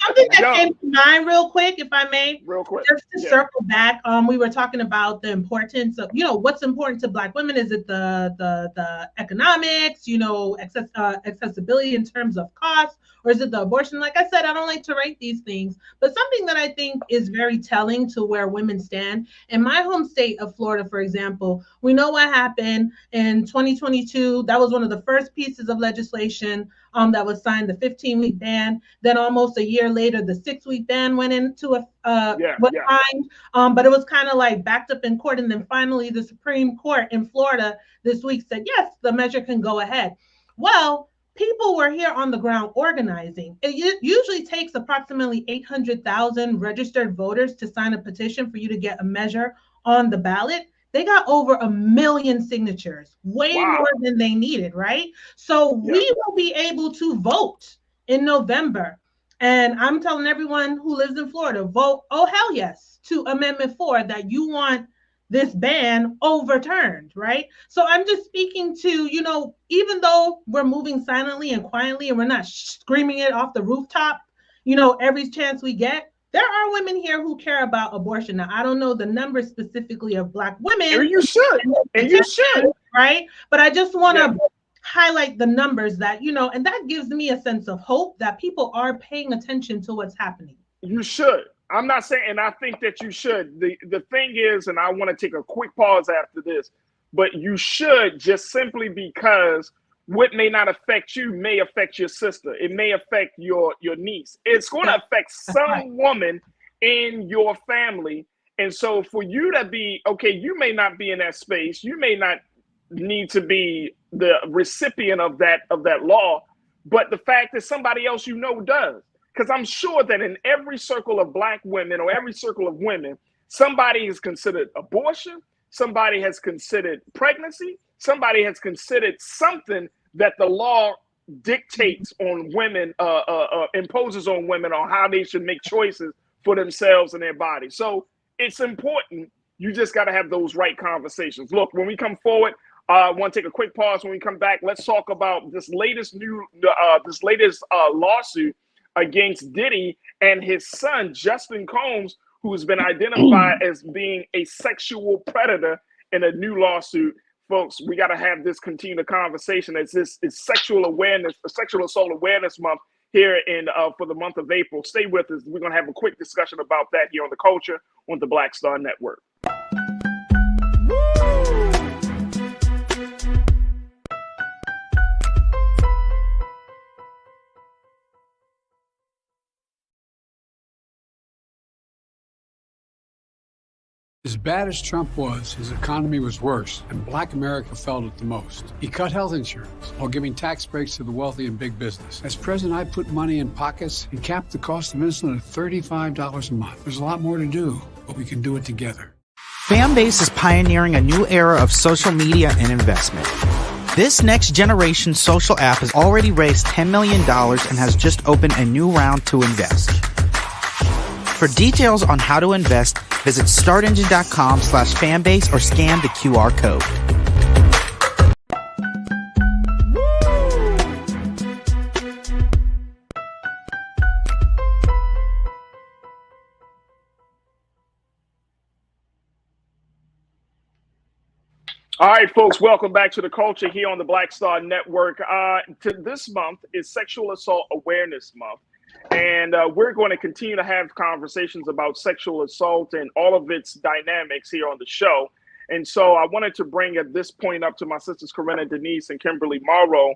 Something that came to mind real quick, if I may, real quick, just to circle back. We were talking about the importance of, what's important to Black women. Is it the economics, accessibility in terms of cost, or is it the abortion? Like I said, I don't like to rank these things, but something that I think is very telling to where women stand. In my home state of Florida, for example, we know what happened in 2022. That was one of the first pieces of legislation that was signed, the 15-week ban. Then almost a year later, the 6-week ban went into signed, but it was kind of like backed up in court. And then finally, the Supreme Court in Florida this week said, yes, the measure can go ahead. Well, people were here on the ground organizing. It usually takes approximately 800,000 registered voters to sign a petition for you to get a measure on the ballot. They got over 1 million signatures, way more than they needed, right? So we will be able to vote in November. And I'm telling everyone who lives in Florida, vote, oh, hell yes, to Amendment 4, that you want this ban overturned, right? So I'm just speaking to, even though we're moving silently and quietly and we're not screaming it off the rooftop, every chance we get, there are women here who care about abortion. Now, I don't know the numbers specifically of Black women. And you should. Right? But I just want to highlight the numbers that, and that gives me a sense of hope that people are paying attention to what's happening. You should. I'm not saying, and I think that you should. The thing is, and I want to take a quick pause after this, but you should, just simply because what may not affect you may affect your sister. It may affect your niece. It's going to affect some woman in your family. And so for you to be, okay, you may not be in that space. You may not need to be the recipient of that law, but the fact that somebody else does. Because I'm sure that in every circle of Black women or every circle of women, somebody has considered abortion, somebody has considered pregnancy, somebody has considered something that the law dictates on women, imposes on women on how they should make choices for themselves and their body. So it's important. You just got to have those right conversations. Look, when we come forward, I want to take a quick pause. When we come back, let's talk about this latest lawsuit against Diddy and his son, Justin Combs, who's been identified as being a sexual predator in a new lawsuit. Folks, we got to have this continued conversation. It's sexual awareness, Sexual Assault Awareness Month here in for the month of April. Stay with us. We're going to have a quick discussion about that here on The Culture on the Black Star Network. As bad as Trump was, his economy was worse, and Black America felt it the most. He cut health insurance while giving tax breaks to the wealthy and big business. As president, I put money in pockets and capped the cost of insulin at $35 a month. There's a lot more to do, but we can do it together. Fanbase is pioneering a new era of social media and investment. This next generation social app has already raised $10 million and has just opened a new round to invest. For details on how to invest, visit startengine.com/fanbase or scan the QR code. All right, folks, welcome back to The Culture here on the Black Star Network. This month is Sexual Assault Awareness Month. And we're going to continue to have conversations about sexual assault and all of its dynamics here on the show. And so I wanted to bring at this point up to my sisters, Corinna Denise and Kimberly Morrow,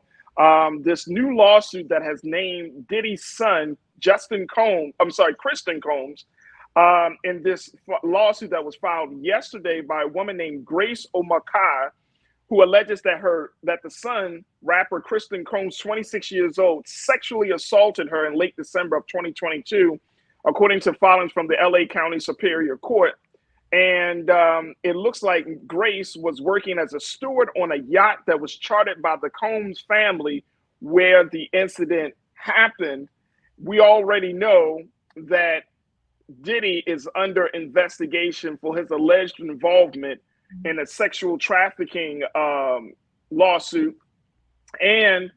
this new lawsuit that has named Diddy's son, Kristen Combs, in this lawsuit that was filed yesterday by a woman named Grace O'Makai, who alleges that the son, rapper Kristen Combs, 26 years old, sexually assaulted her in late December of 2022, according to filings from the LA County Superior Court. And it looks like Grace was working as a steward on a yacht that was chartered by the Combs family where the incident happened. We already know that Diddy is under investigation for his alleged involvement in a sexual trafficking lawsuit, and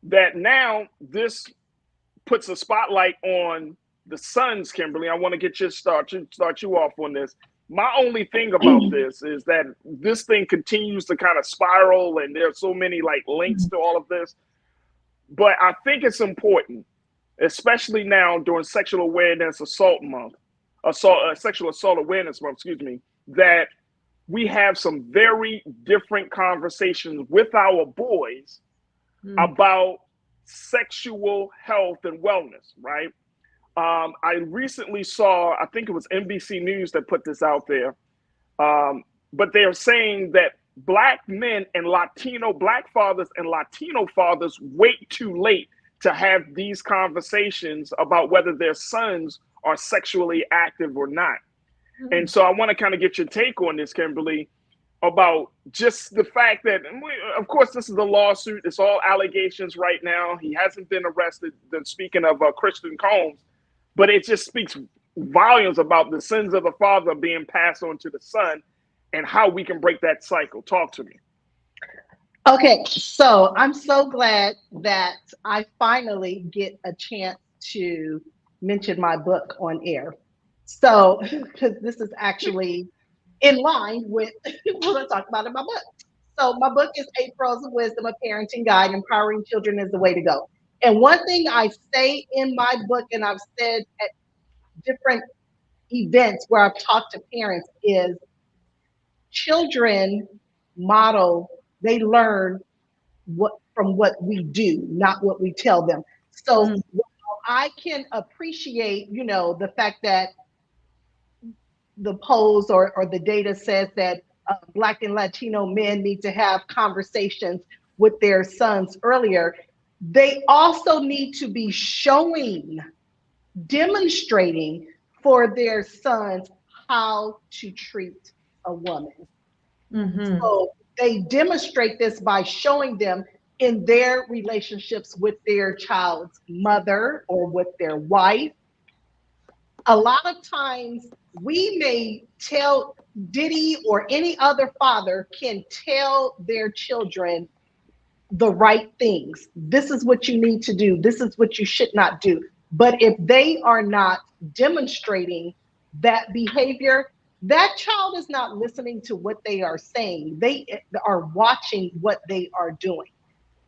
that now this puts a spotlight on the sons. Kimberly, I want to get you start you off on this. My only thing about this is that this thing continues to kind of spiral, and there's so many links to all of this. But I think it's important, especially now during Sexual Awareness Assault Month, Sexual Assault Awareness Month, that we have some very different conversations with our boys about sexual health and wellness, right? I recently saw, I think it was NBC News that put this out there, but they're saying that Black men and Black fathers and Latino fathers wait too late to have these conversations about whether their sons are sexually active or not. And so I want to kind of get your take on this, Kimberly, about just the fact that, of course, this is a lawsuit. It's all allegations right now. He hasn't been arrested, speaking of Kristen Combs, but it just speaks volumes about the sins of the father being passed on to the son and how we can break that cycle. Talk to me. Okay, so I'm so glad that I finally get a chance to mention my book on air. So, because this is actually in line with what I talked about in my book. So my book is 8 Pearls of Wisdom, a Parenting Guide. Empowering Children is the way to go. And one thing I say in my book, and I've said at different events where I've talked to parents, is children they learn from what we do, not what we tell them. So I can appreciate, the fact that the polls or the data says that Black and Latino men need to have conversations with their sons earlier. They also need to be demonstrating for their sons how to treat a woman. So they demonstrate this by showing them in their relationships with their child's mother or with their wife. A lot of times we may tell Diddy or any other father can tell their children the right things. This is what you need to do. This is what you should not do. But if they are not demonstrating that behavior, that child is not listening to what they are saying. They are watching what they are doing.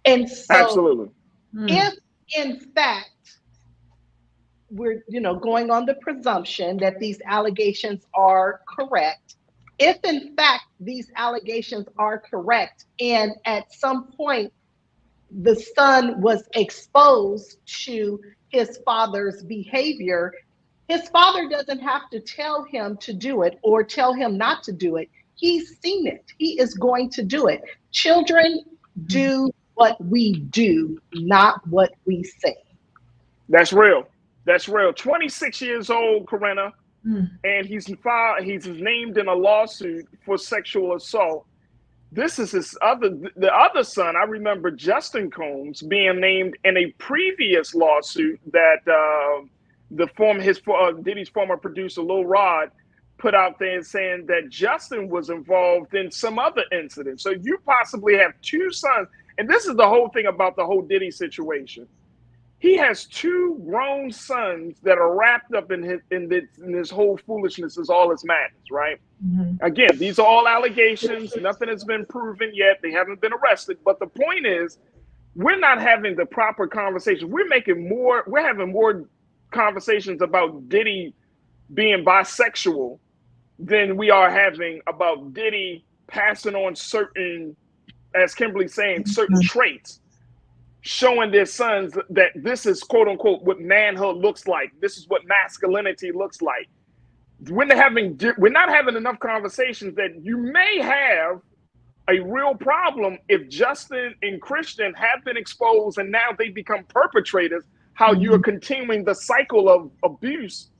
And so Absolutely. If in fact, we're going on the presumption that these allegations are correct. If in fact these allegations are correct, and at some point the son was exposed to his father's behavior, his father doesn't have to tell him to do it or tell him not to do it. He's seen it. He is going to do it. Children do what we do, not what we say. That's real. That's real. 26 years old, Corinna, and he's named in a lawsuit for sexual assault. This is the other son. I remember Justin Combs being named in a previous lawsuit that Diddy's former producer Lil Rod put out there saying that Justin was involved in some other incident. So you possibly have two sons, and this is the whole thing about the whole Diddy situation. He has two grown sons that are wrapped up in this whole foolishness, is all this madness, right? Again, these are all allegations. Nothing has been proven yet. They haven't been arrested. But the point is, we're not having the proper conversation. We're having more conversations about Diddy being bisexual than we are having about Diddy passing on certain, as Kimberly's saying, certain traits, showing their sons that this is quote unquote what manhood looks like. This is what masculinity looks like. We're not having enough conversations that you may have a real problem if Justin and Christian have been exposed and now they become perpetrators, how you're continuing the cycle of abuse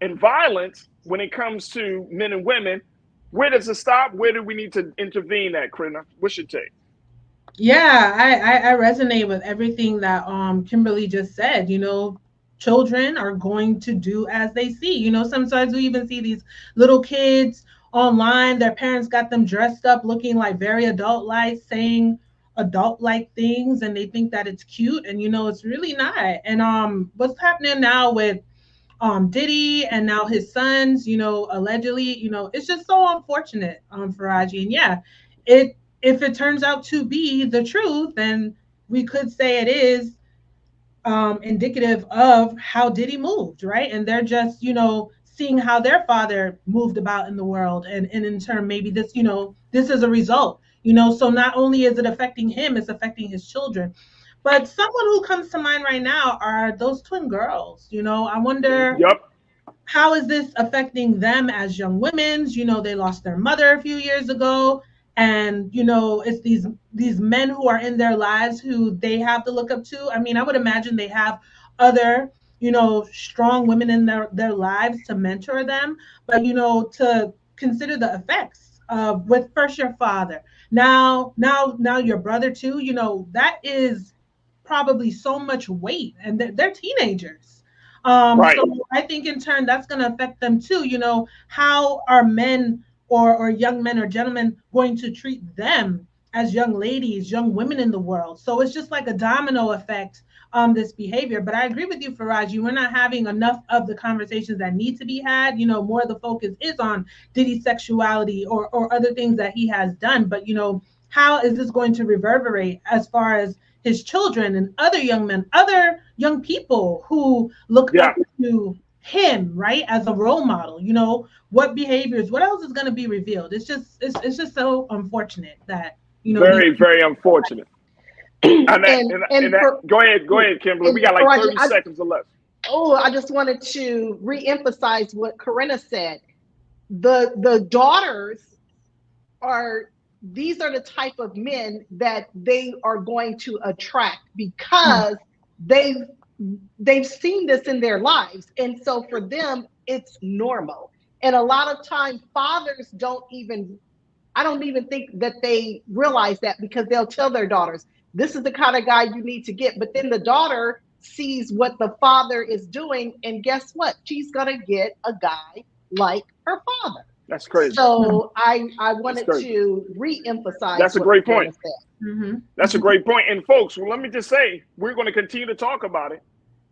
and violence when it comes to men and women. Where does it stop? Where do we need to intervene at, Corinna? What's your take? Yeah, I resonate with everything that Kimberly just said. Children are going to do as they see. Sometimes we even see these little kids online, their parents got them dressed up looking like very adult-like, saying adult-like things, and they think that it's cute, and it's really not. And what's happening now with Diddy and now his sons, allegedly, it's just so unfortunate, Farajii. And yeah, if it turns out to be the truth, then we could say it is indicative of how Diddy moved, right? And they're just, seeing how their father moved about in the world, and in turn, maybe this is a result, so not only is it affecting him, it's affecting his children. But someone who comes to mind right now are those twin girls. I wonder, how is this affecting them as young women? They lost their mother a few years ago. And, it's these men who are in their lives who they have to look up to. I mean, I would imagine they have other, strong women in their lives to mentor them. But, to consider the effects with first your father, now your brother too, that is probably so much weight, and they're teenagers. Right. So I think in turn that's going to affect them too. How are men or young men or gentlemen going to treat them as young ladies, young women in the world? So it's just like a domino effect on this behavior. But I agree with you, Farajii. We're not having enough of the conversations that need to be had. More of the focus is on Diddy's sexuality or other things that he has done. But, how is this going to reverberate as far as his children and other young men, other young people who look up to him, right, as a role model? What behaviors, what else is going to be revealed? It's just so unfortunate that very unfortunate. Go ahead, Kimberly. We got like 30 seconds or less. I just wanted to reemphasize what Corinna said. The daughters these are the type of men that they are going to attract because they've seen this in their lives. And so for them, it's normal. And a lot of times fathers I don't even think that they realize that, because they'll tell their daughters, this is the kind of guy you need to get. But then the daughter sees what the father is doing, and guess what? She's going to get a guy like her father. That's crazy. So I wanted to re-emphasize. That's a great point. That's a great point. And folks, let me just say, we're going to continue to talk about it,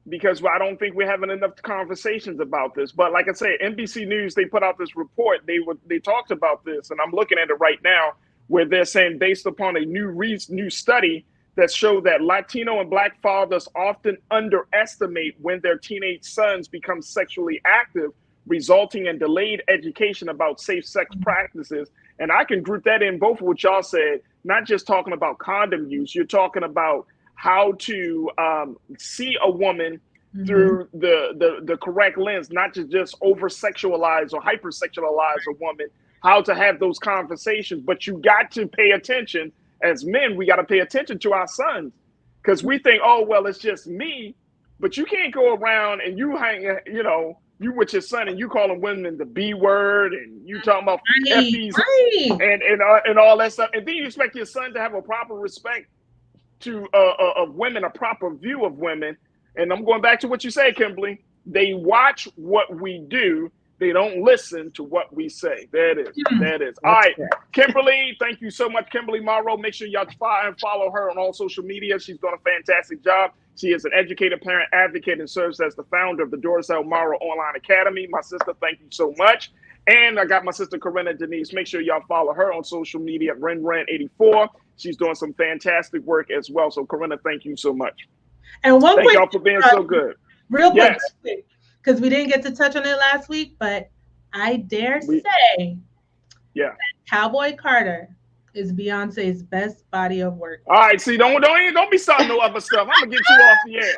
because I don't think we're having enough conversations about this. But like I said, NBC News, they put out this report. They talked about this, and I'm looking at it right now, where they're saying, based upon a new study, that show that Latino and Black fathers often underestimate when their teenage sons become sexually active, resulting in delayed education about safe sex practices. And I can group that in both of what y'all said, not just talking about condom use, you're talking about how to see a woman through the correct lens, not to just over sexualize or hyper sexualize a woman, how to have those conversations. But you got to pay attention. As men, we got to pay attention to our sons, because we think, oh, well, it's just me. But you can't go around and you hang, you know, you with your son and you calling women the B word and you talking about F's and all that stuff. And then you expect your son to have a proper respect to of women, a proper view of women. And I'm going back to what you say, Kimberly. They watch what we do. They don't listen to what we say. There it is. There it is. All right, Kimberly, thank you so much, Kimberly Morrow. Make sure y'all follow her on all social media. She's done a fantastic job. She is an educator, parent advocate, and serves as the founder of the Dorsal Morrow Online Academy. My sister, thank you so much. And I got my sister, Corinna Denise. Make sure y'all follow her on social media, RenRen84. She's doing some fantastic work as well. So, Corinna, thank you so much. And thank y'all for being so good. Real quick, because we didn't get to touch on it last week, but I dare say that Cowboy Carter is Beyonce's best body of work. All right, see, don't be starting no other stuff. I'm gonna get you off the air.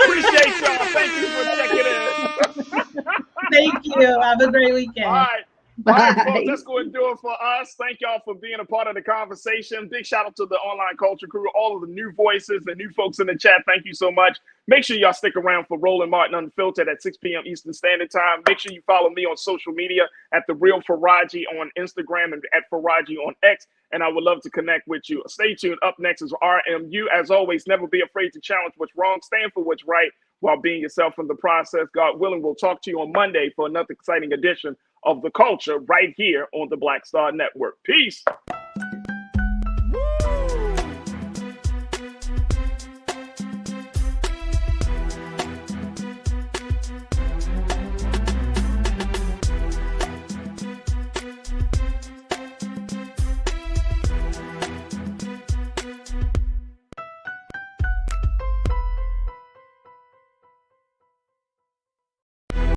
Appreciate y'all. Thank you for checking in. Thank you. Have a great weekend. All right. All right, folks, let's go and do it for us. Thank y'all for being a part of the conversation. Big shout out to the Online Culture crew, all of the new voices, the new folks in the chat. Thank you so much. Make sure y'all stick around for Roland Martin Unfiltered at 6 p.m. Eastern Standard Time. Make sure you follow me on social media at The Real Farajii on Instagram and at Farajii on X. And I would love to connect with you. Stay tuned. Up next is RMU. As always, never be afraid to challenge what's wrong. Stand for what's right while being yourself in the process. God willing, we'll talk to you on Monday for another exciting edition of The Culture right here on the Black Star Network. Peace.